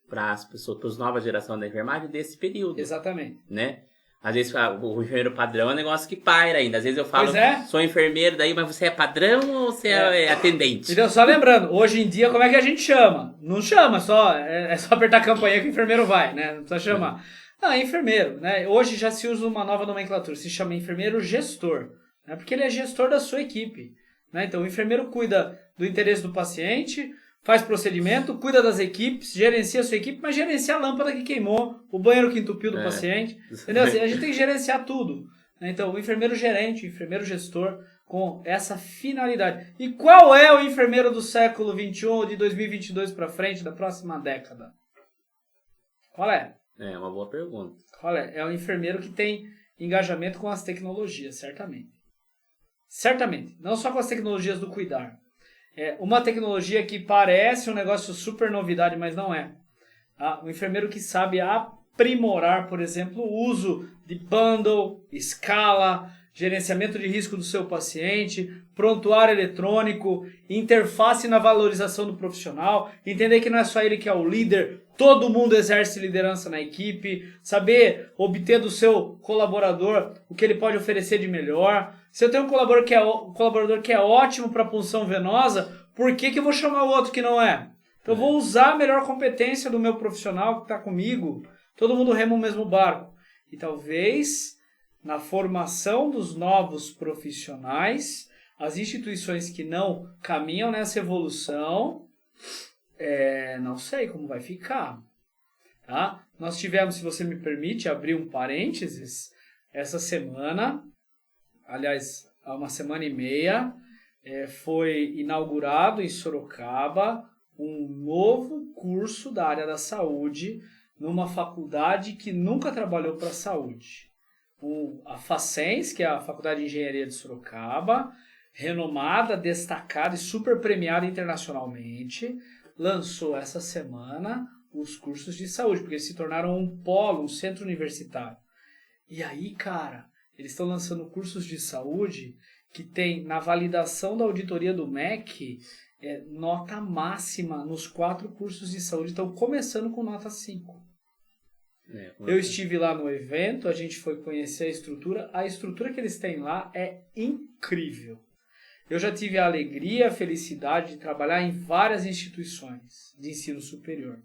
para as pessoas, para as novas gerações da enfermagem desse período. Exatamente. Né? Às vezes o enfermeiro padrão é um negócio que paira ainda. Às vezes eu falo, sou enfermeiro, daí, mas você é padrão ou você é atendente? Então, só lembrando, hoje em dia, como é que a gente chama? Não chama, é só apertar a campainha que o enfermeiro vai, né? Não precisa chamar. Ah, enfermeiro, né? Hoje já se usa uma nova nomenclatura, se chama enfermeiro gestor, né? Porque ele é gestor da sua equipe, né? Então, o enfermeiro cuida do interesse do paciente, faz procedimento, cuida das equipes, gerencia a sua equipe, mas gerencia a lâmpada que queimou, o banheiro que entupiu do paciente, entendeu? Assim, a gente tem que gerenciar tudo, né? Então, o enfermeiro gerente, o enfermeiro gestor, com essa finalidade. E qual é o enfermeiro do século XXI, de 2022 para frente, da próxima década? Qual é? É uma boa pergunta. Qual é? É o enfermeiro que tem engajamento com as tecnologias, certamente. Certamente. Não só com as tecnologias do cuidar. É uma tecnologia que parece um negócio super novidade, mas não é. O enfermeiro que sabe aprimorar, por exemplo, o uso de bundle, escala, gerenciamento de risco do seu paciente, prontuário eletrônico, interface na valorização do profissional, entender que não é só ele que é o líder, todo mundo exerce liderança na equipe, saber obter do seu colaborador o que ele pode oferecer de melhor. Se eu tenho um colaborador que é ótimo para punção venosa, por que eu vou chamar o outro que não é? Então eu vou usar a melhor competência do meu profissional que está comigo, todo mundo rema o mesmo barco. E talvez na formação dos novos profissionais, as instituições que não caminham nessa evolução, não sei como vai ficar. Tá? Nós tivemos, se você me permite, abrir um parênteses, essa semana, aliás, há uma semana e meia, foi inaugurado em Sorocaba um novo curso da área da saúde numa faculdade que nunca trabalhou para a saúde. A Facens, que é a Faculdade de Engenharia de Sorocaba, renomada, destacada e super premiada internacionalmente, lançou essa semana os cursos de saúde, porque eles se tornaram um polo, um centro universitário. E aí, cara, eles estão lançando cursos de saúde que tem, na validação da auditoria do MEC, nota máxima nos 4 cursos de saúde, estão começando com nota 5. Eu estive lá no evento, a gente foi conhecer a estrutura que eles têm lá é incrível. Eu já tive a alegria, a felicidade de trabalhar em várias instituições de ensino superior.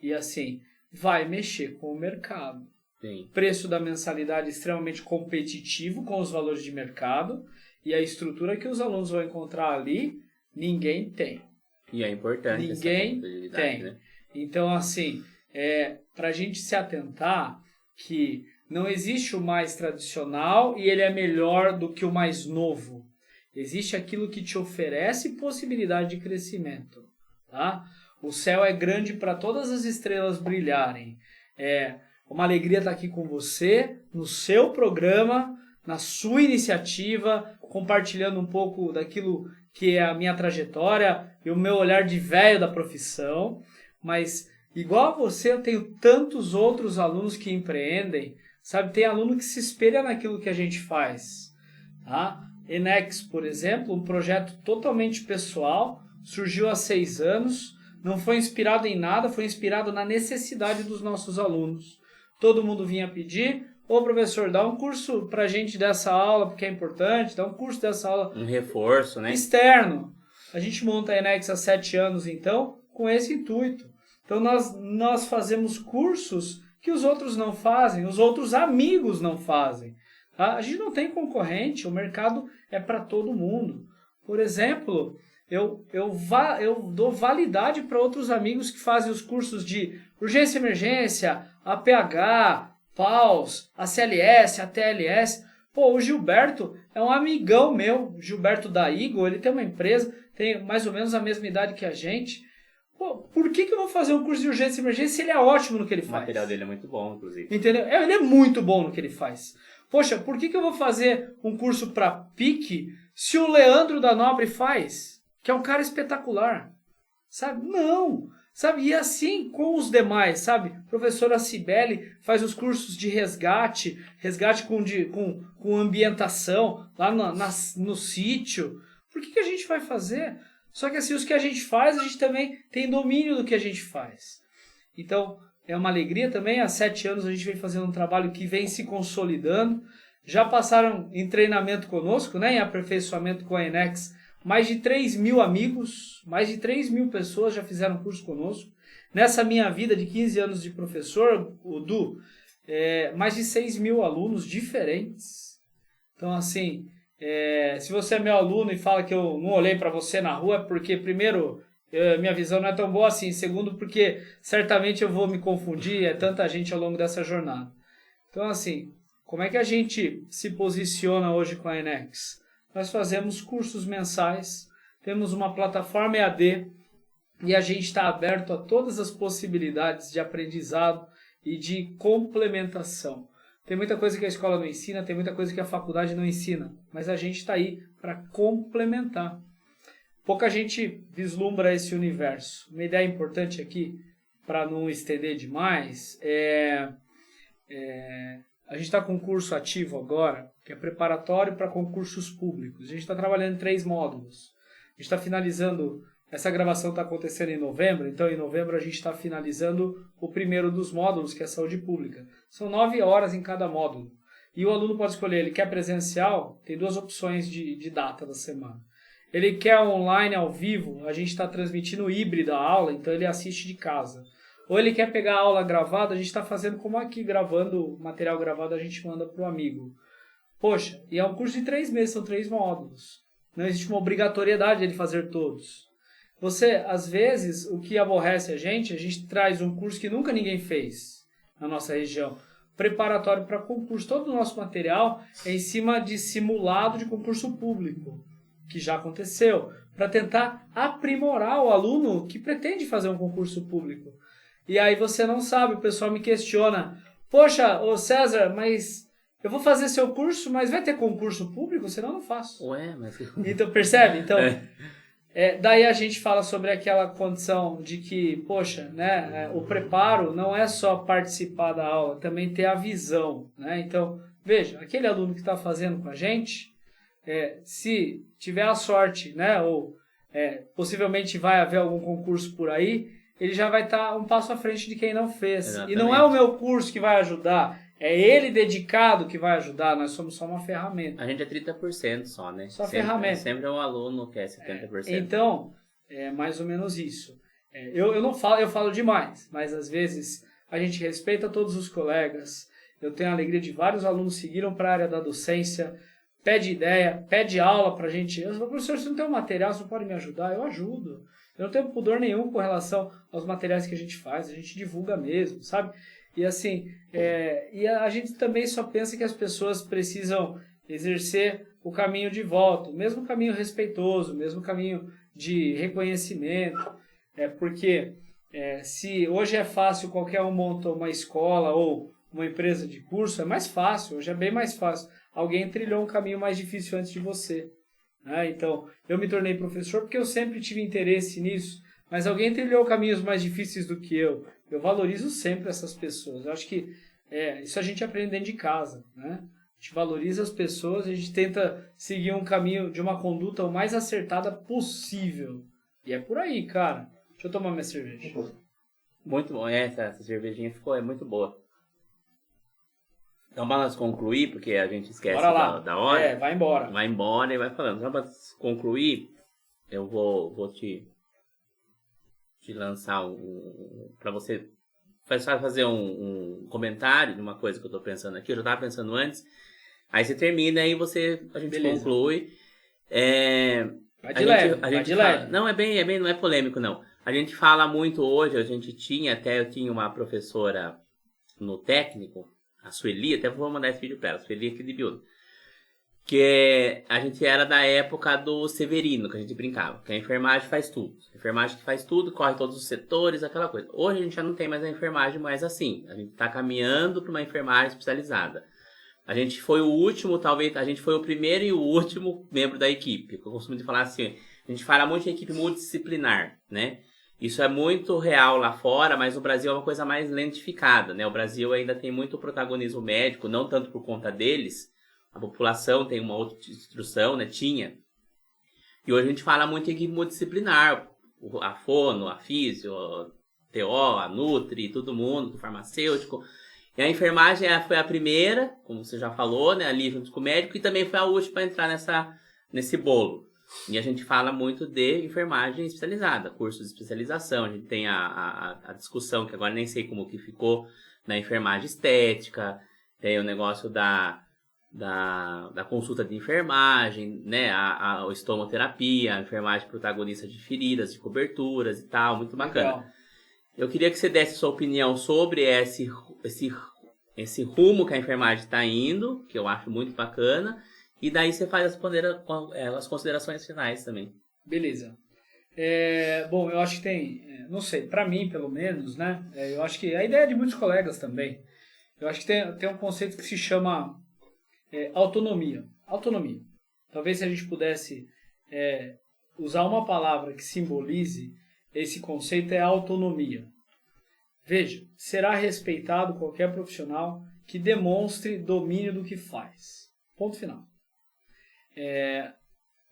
E assim, vai mexer com o mercado. Sim. Preço da mensalidade extremamente competitivo com os valores de mercado e a estrutura que os alunos vão encontrar ali, ninguém tem. E é importante ninguém essa competitividade, tem. Né? Então, assim, para a gente se atentar que não existe o mais tradicional e ele é melhor do que o mais novo. Existe aquilo que te oferece possibilidade de crescimento. Tá? O céu é grande para todas as estrelas brilharem. É uma alegria estar aqui com você, no seu programa, na sua iniciativa, compartilhando um pouco daquilo que é a minha trajetória e o meu olhar de velho da profissão. Mas, igual a você, eu tenho tantos outros alunos que empreendem. Sabe? Tem aluno que se espelha naquilo que a gente faz. Tá? Enex, por exemplo, um projeto totalmente pessoal, surgiu há 6 anos, não foi inspirado em nada, foi inspirado na necessidade dos nossos alunos. Todo mundo vinha pedir, professor, dá um curso pra gente dessa aula, porque é importante, dá um curso dessa aula. Um reforço, né? Externo. A gente monta a Enex há 7 anos, então, com esse intuito. Então, nós fazemos cursos que os outros não fazem, os outros amigos não fazem. Tá? A gente não tem concorrente, o mercado é para todo mundo. Por exemplo, eu dou validade para outros amigos que fazem os cursos de urgência e emergência, APH, PAUS, ACLS, ATLS. O Gilberto é um amigão meu, Gilberto da Eagle, ele tem uma empresa, tem mais ou menos a mesma idade que a gente. Por que eu vou fazer um curso de urgência e emergência se ele é ótimo no que ele faz? O material dele é muito bom, inclusive. Entendeu? Ele é muito bom no que ele faz. Poxa, por que eu vou fazer um curso para PIC se o Leandro da Nobre faz? Que é um cara espetacular. Sabe? Não. Sabe? E assim com os demais, sabe? Professora Cibele faz os cursos de resgate com ambientação lá no sítio. Por que a gente vai fazer? Só que assim, os que a gente faz, a gente também tem domínio do que a gente faz. Então, é uma alegria também. Há 7 anos a gente vem fazendo um trabalho que vem se consolidando. Já passaram em treinamento conosco, né, em aperfeiçoamento com a Enex, mais de 3.000 amigos, mais de 3.000 pessoas já fizeram curso conosco. Nessa minha vida de 15 anos de professor, Du, mais de 6 mil alunos diferentes. Então, assim, se você é meu aluno e fala que eu não olhei para você na rua, é porque, primeiro, minha visão não é tão boa assim. Segundo, porque certamente eu vou me confundir, é tanta gente ao longo dessa jornada. Então, assim, como é que a gente se posiciona hoje com a Enex? Nós fazemos cursos mensais, temos uma plataforma EAD e a gente está aberto a todas as possibilidades de aprendizado e de complementação. Tem muita coisa que a escola não ensina, tem muita coisa que a faculdade não ensina, mas a gente está aí para complementar. Pouca gente vislumbra esse universo. Uma ideia importante aqui, para não estender demais, a gente está com um curso ativo agora, que é preparatório para concursos públicos. A gente está trabalhando em 3 módulos. A gente está finalizando, essa gravação está acontecendo em novembro, então em novembro a gente está finalizando o primeiro dos módulos, que é saúde pública. São 9 horas em cada módulo. E o aluno pode escolher, ele quer presencial, tem 2 opções de data da semana. Ele quer online, ao vivo, a gente está transmitindo híbrido a aula, então ele assiste de casa. Ou ele quer pegar a aula gravada, a gente está fazendo como aqui, gravando material gravado, a gente manda para o amigo. Poxa, e é um curso de 3 meses, são 3 módulos. Não existe uma obrigatoriedade de ele fazer todos. Você, às vezes, o que aborrece a gente traz um curso que nunca ninguém fez na nossa região. Preparatório para concurso. Todo o nosso material é em cima de simulado de concurso público, que já aconteceu, para tentar aprimorar o aluno que pretende fazer um concurso público. E aí você não sabe, o pessoal me questiona, poxa, ô César, mas eu vou fazer seu curso, mas vai ter concurso público? Senão eu não faço. Ué, mas... Então, percebe? Então, daí a gente fala sobre aquela condição de que, poxa, né, o preparo não é só participar da aula, também ter a visão, né? Então, veja, aquele aluno que está fazendo com a gente, se tiver a sorte, né, ou possivelmente vai haver algum concurso por aí, ele já vai estar um passo à frente de quem não fez. Exatamente. E não é o meu curso que vai ajudar, é ele dedicado que vai ajudar, nós somos só uma ferramenta. A gente é 30% só, né? Só ferramenta. Sempre é um aluno que é 70%. Então, é mais ou menos isso. Eu não falo, eu falo demais, mas às vezes a gente respeita todos os colegas. Eu tenho a alegria de vários alunos seguiram para a área da docência, pede ideia, pede aula para a gente. Eu falo, professor, você não tem um material, você não pode me ajudar? Eu ajudo. Eu não tenho pudor nenhum com relação aos materiais que a gente faz, a gente divulga mesmo, sabe? E assim, e a gente também só pensa que as pessoas precisam exercer o caminho de volta, o mesmo caminho respeitoso, o mesmo caminho de reconhecimento, porque se hoje é fácil qualquer um monta uma escola ou uma empresa de curso, é mais fácil, hoje é bem mais fácil. Alguém trilhou um caminho mais difícil antes de você. Então, eu me tornei professor porque eu sempre tive interesse nisso, mas alguém trilhou caminhos mais difíceis do que eu. Eu valorizo sempre essas pessoas. Eu acho que isso a gente aprende dentro de casa, né? A gente valoriza as pessoas, a gente tenta seguir um caminho de uma conduta o mais acertada possível. E é por aí, cara. Deixa eu tomar minha cerveja. Muito bom, essa cervejinha é muito boa. Então, para nós concluir, porque a gente esquece da hora. Vai embora. Vai embora e vai falando. Só para concluir, eu vou te lançar para você fazer um comentário de uma coisa que eu estou pensando aqui. Eu já estava pensando antes. Aí você termina e a gente Beleza. Conclui. Vai de leve. Não, não é polêmico, não. A gente fala muito hoje, eu tinha uma professora no técnico, a Sueli, até vou mandar esse vídeo para ela, Sueli aqui de Biúna, que a gente era da época do Severino, que a gente brincava, que a enfermagem faz tudo. A enfermagem que faz tudo, corre todos os setores, aquela coisa. Hoje a gente já não tem mais a enfermagem mais assim. A gente está caminhando para uma enfermagem especializada. A gente foi o último, talvez, a gente foi o primeiro e o último membro da equipe. Eu costumo falar assim, a gente fala muito em equipe multidisciplinar, né? Isso é muito real lá fora, mas no Brasil é uma coisa mais lentificada, né? O Brasil ainda tem muito protagonismo médico, não tanto por conta deles. A população tem uma outra instrução, né? Tinha. E hoje a gente fala muito em equipe multidisciplinar. A fono, a físio, a TO, a Nutri, todo mundo, o farmacêutico. E a enfermagem foi a primeira, como você já falou, né? Ali junto com o médico, e também foi a última a entrar nesse bolo. E a gente fala muito de enfermagem especializada, cursos de especialização. A gente tem a discussão, que agora nem sei como que ficou, na enfermagem estética, tem o negócio da consulta de enfermagem, né? A estomoterapia, a enfermagem protagonista de feridas, de coberturas e tal, muito bacana. Legal. Eu queria que você desse sua opinião sobre esse rumo que a enfermagem está indo, que eu acho muito bacana, e daí você faz as considerações finais também. Beleza. Bom, eu acho que tem, não sei, para mim pelo menos, né? Eu acho que a ideia é de muitos colegas também. Eu acho que tem um conceito que se chama autonomia. Autonomia. Talvez se a gente pudesse usar uma palavra que simbolize esse conceito, é autonomia. Veja, será respeitado qualquer profissional que demonstre domínio do que faz. Ponto final.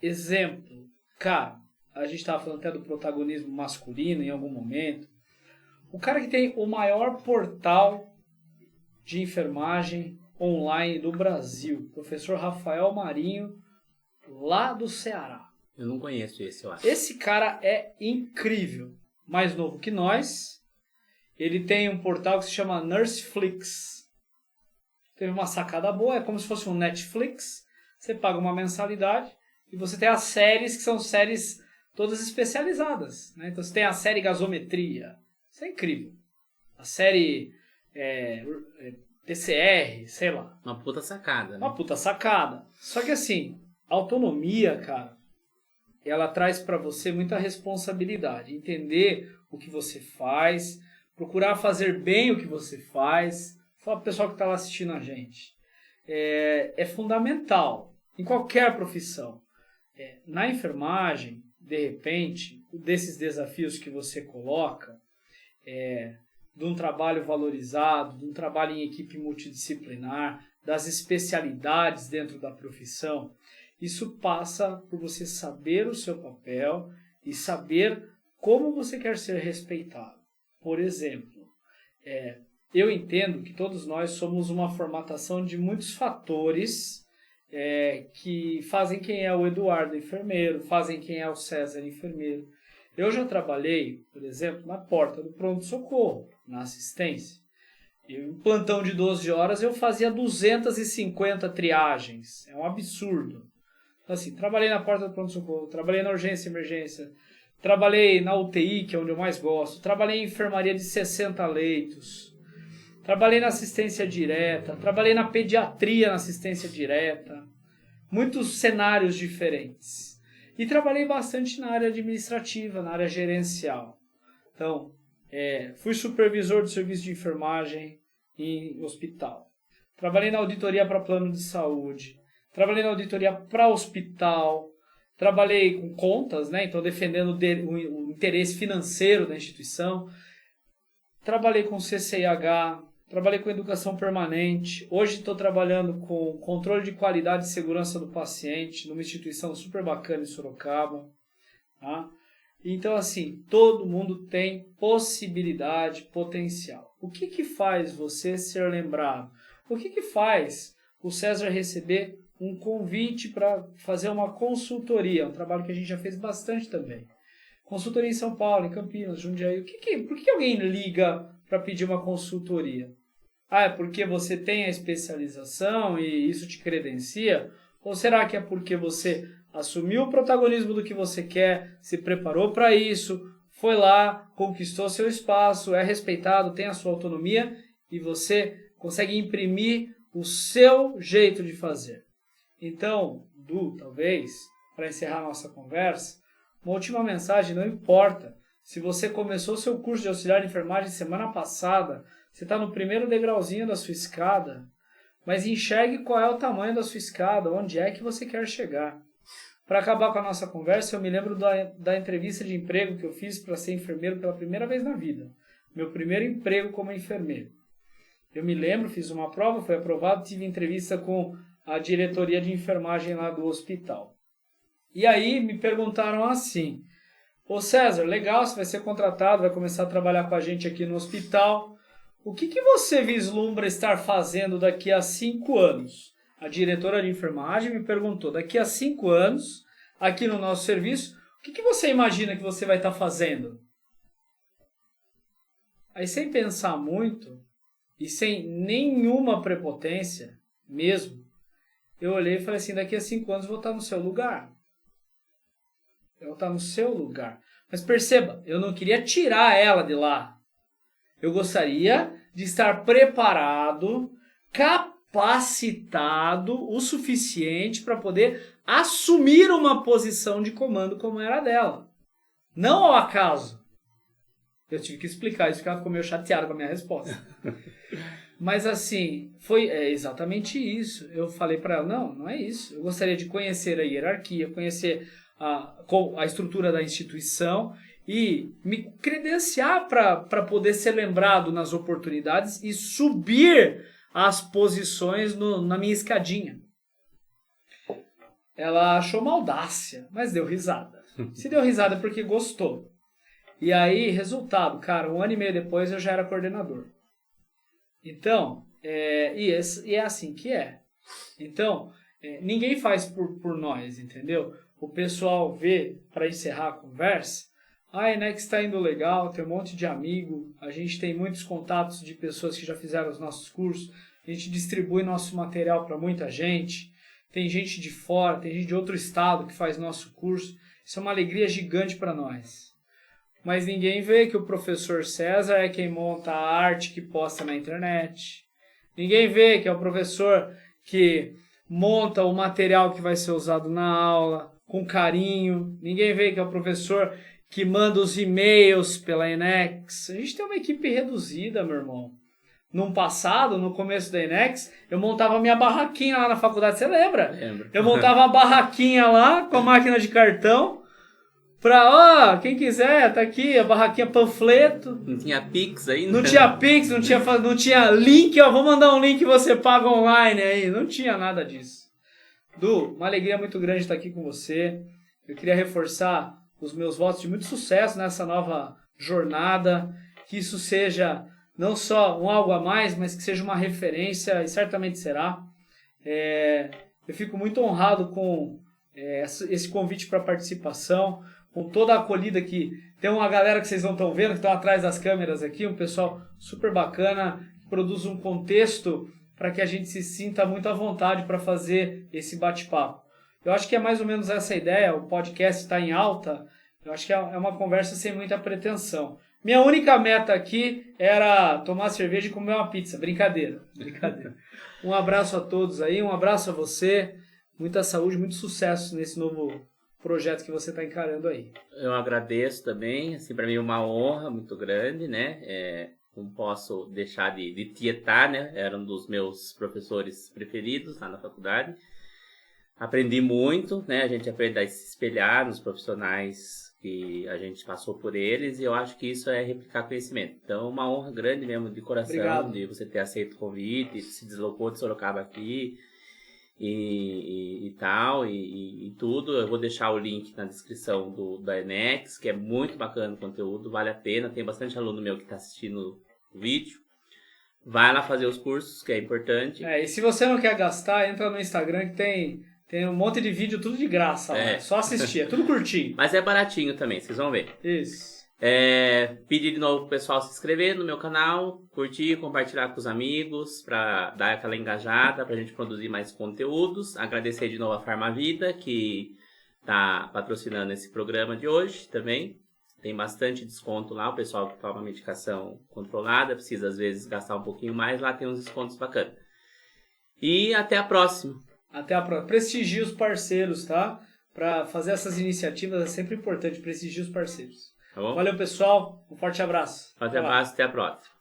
Exemplo, cara, a gente estava falando até do protagonismo masculino em algum momento. O cara que tem o maior portal de enfermagem online do Brasil, professor Rafael Marinho, lá do Ceará. Eu não conheço esse, eu acho. Esse cara é incrível. Mais novo que nós. Ele tem um portal que se chama Nurseflix. Teve uma sacada boa, é como se fosse um Netflix. Você paga uma mensalidade e você tem as séries, que são séries todas especializadas, né? Então você tem a série Gasometria. Isso é incrível. A série PCR, sei lá. Uma puta sacada, né? Uma puta sacada. Só que assim, autonomia, cara, ela traz para você muita responsabilidade. Entender o que você faz, procurar fazer bem o que você faz. Fala pro pessoal que está lá assistindo a gente. É fundamental em qualquer profissão. Na enfermagem, de repente, desses desafios que você coloca, de um trabalho valorizado, de um trabalho em equipe multidisciplinar, das especialidades dentro da profissão, isso passa por você saber o seu papel e saber como você quer ser respeitado. Por exemplo, eu entendo que todos nós somos uma formatação de muitos fatores que fazem quem é o Eduardo enfermeiro, fazem quem é o César enfermeiro. Eu já trabalhei, por exemplo, na porta do pronto-socorro, na assistência. Em plantão de 12 horas eu fazia 250 triagens. É um absurdo. Então, assim, trabalhei na porta do pronto-socorro, trabalhei na urgência e emergência, trabalhei na UTI, que é onde eu mais gosto, trabalhei em enfermaria de 60 leitos, trabalhei na assistência direta, trabalhei na pediatria na assistência direta, muitos cenários diferentes. E trabalhei bastante na área administrativa, na área gerencial. Então, fui supervisor do serviço de enfermagem em hospital. Trabalhei na auditoria para plano de saúde. Trabalhei na auditoria para hospital. Trabalhei com contas, né? Então defendendo o interesse financeiro da instituição. Trabalhei com CCIH. Trabalhei com educação permanente. Hoje estou trabalhando com controle de qualidade e segurança do paciente numa instituição super bacana em Sorocaba. Tá? Então, assim, todo mundo tem possibilidade, potencial. O que faz você ser lembrado? O que faz o César receber um convite para fazer uma consultoria? Um trabalho que a gente já fez bastante também. Consultoria em São Paulo, em Campinas, Jundiaí. Por que alguém liga para pedir uma consultoria? É porque você tem a especialização e isso te credencia? Ou será que é porque você assumiu o protagonismo do que você quer, se preparou para isso, foi lá, conquistou seu espaço, é respeitado, tem a sua autonomia e você consegue imprimir o seu jeito de fazer? Então, talvez, para encerrar nossa conversa, uma última mensagem: não importa se você começou seu curso de auxiliar de enfermagem semana passada, você está no primeiro degrauzinho da sua escada, mas enxergue qual é o tamanho da sua escada, onde é que você quer chegar. Para acabar com a nossa conversa, eu me lembro da entrevista de emprego que eu fiz para ser enfermeiro pela primeira vez na vida. Meu primeiro emprego como enfermeiro. Eu me lembro, fiz uma prova, fui aprovado, tive entrevista com a diretoria de enfermagem lá do hospital. E aí me perguntaram assim: ô César, legal, você vai ser contratado, vai começar a trabalhar com a gente aqui no hospital. O que você vislumbra estar fazendo daqui a 5 anos? A diretora de enfermagem me perguntou: daqui a 5 anos, aqui no nosso serviço, o que você imagina que você vai estar fazendo? Aí, sem pensar muito, e sem nenhuma prepotência mesmo, eu olhei e falei assim, daqui a 5 anos eu vou estar no seu lugar. Eu vou estar no seu lugar. Mas perceba, eu não queria tirar ela de lá. Eu gostaria de estar preparado, capacitado o suficiente para poder assumir uma posição de comando como era a dela. Não ao acaso. Eu tive que explicar isso, porque ela ficou meio chateada com a minha resposta. Mas assim, foi exatamente isso. Eu falei para ela, não é isso. Eu gostaria de conhecer a hierarquia, conhecer a estrutura da instituição e me credenciar para poder ser lembrado nas oportunidades e subir as posições na minha escadinha. Ela achou uma audácia, mas deu risada. Se deu risada é porque gostou. E aí, resultado, cara, 1 ano e meio depois eu já era coordenador. Então, é assim que é. Então, ninguém faz por nós, entendeu? O pessoal vê, para encerrar a conversa, a Enex está indo legal, tem um monte de amigo, a gente tem muitos contatos de pessoas que já fizeram os nossos cursos, a gente distribui nosso material para muita gente, tem gente de fora, tem gente de outro estado que faz nosso curso, isso é uma alegria gigante para nós. Mas ninguém vê que o professor César é quem monta a arte que posta na internet. Ninguém vê que é o professor que monta o material que vai ser usado na aula, com carinho. Ninguém vê que é o professor que manda os e-mails pela Enex. A gente tem uma equipe reduzida, meu irmão. No passado, no começo da Enex, eu montava minha barraquinha lá na faculdade, você lembra? Lembro. Eu montava a barraquinha lá com a máquina de cartão. Pra, quem quiser, tá aqui, a barraquinha panfleto. Não tinha Pix ainda? Não tinha Pix, não tinha link, ó, vou mandar um link que você paga online aí. Não tinha nada disso. Du, uma alegria muito grande estar aqui com você. Eu queria reforçar os meus votos de muito sucesso nessa nova jornada. Que isso seja não só um algo a mais, mas que seja uma referência, e certamente será. Eu fico muito honrado com esse convite para participação, com toda a acolhida que tem uma galera que vocês não estão vendo, que estão atrás das câmeras aqui, um pessoal super bacana, que produz um contexto para que a gente se sinta muito à vontade para fazer esse bate-papo. Eu acho que é mais ou menos essa a ideia, o podcast está em alta, eu acho que é uma conversa sem muita pretensão. Minha única meta aqui era tomar cerveja e comer uma pizza, brincadeira. Um abraço a todos aí, um abraço a você, muita saúde, muito sucesso nesse novo projeto que você está encarando aí. Eu agradeço também, assim, para mim é uma honra muito grande, né? Não posso deixar de tietar, né? Era um dos meus professores preferidos lá na faculdade. Aprendi muito, né? A gente aprende a se espelhar nos profissionais que a gente passou por eles e eu acho que isso é replicar conhecimento. Então, uma honra grande mesmo, de coração, Obrigado. De você ter aceito o convite, se deslocou de Sorocaba aqui e tal, e tudo. Eu vou deixar o link na descrição da Enex, que é muito bacana o conteúdo, vale a pena. Tem bastante aluno meu que está assistindo o vídeo. Vai lá fazer os cursos, que é importante. E se você não quer gastar, entra no Instagram que tem um monte de vídeo, tudo de graça lá. É só assistir, é tudo curtinho. Mas é baratinho também, vocês vão ver. Isso. Pedir de novo pro pessoal se inscrever no meu canal, curtir, compartilhar com os amigos, para dar aquela engajada, pra gente produzir mais conteúdos. Agradecer de novo a Farmavida, que tá patrocinando esse programa de hoje também. Tem bastante desconto lá, o pessoal que toma medicação controlada, precisa às vezes gastar um pouquinho mais, lá tem uns descontos bacanas. E até a próxima. Até a próxima. Prestigie os parceiros, tá? Para fazer essas iniciativas é sempre importante, prestigiar os parceiros. Tá bom? Valeu, pessoal. Um forte abraço. Forte abraço, até a próxima.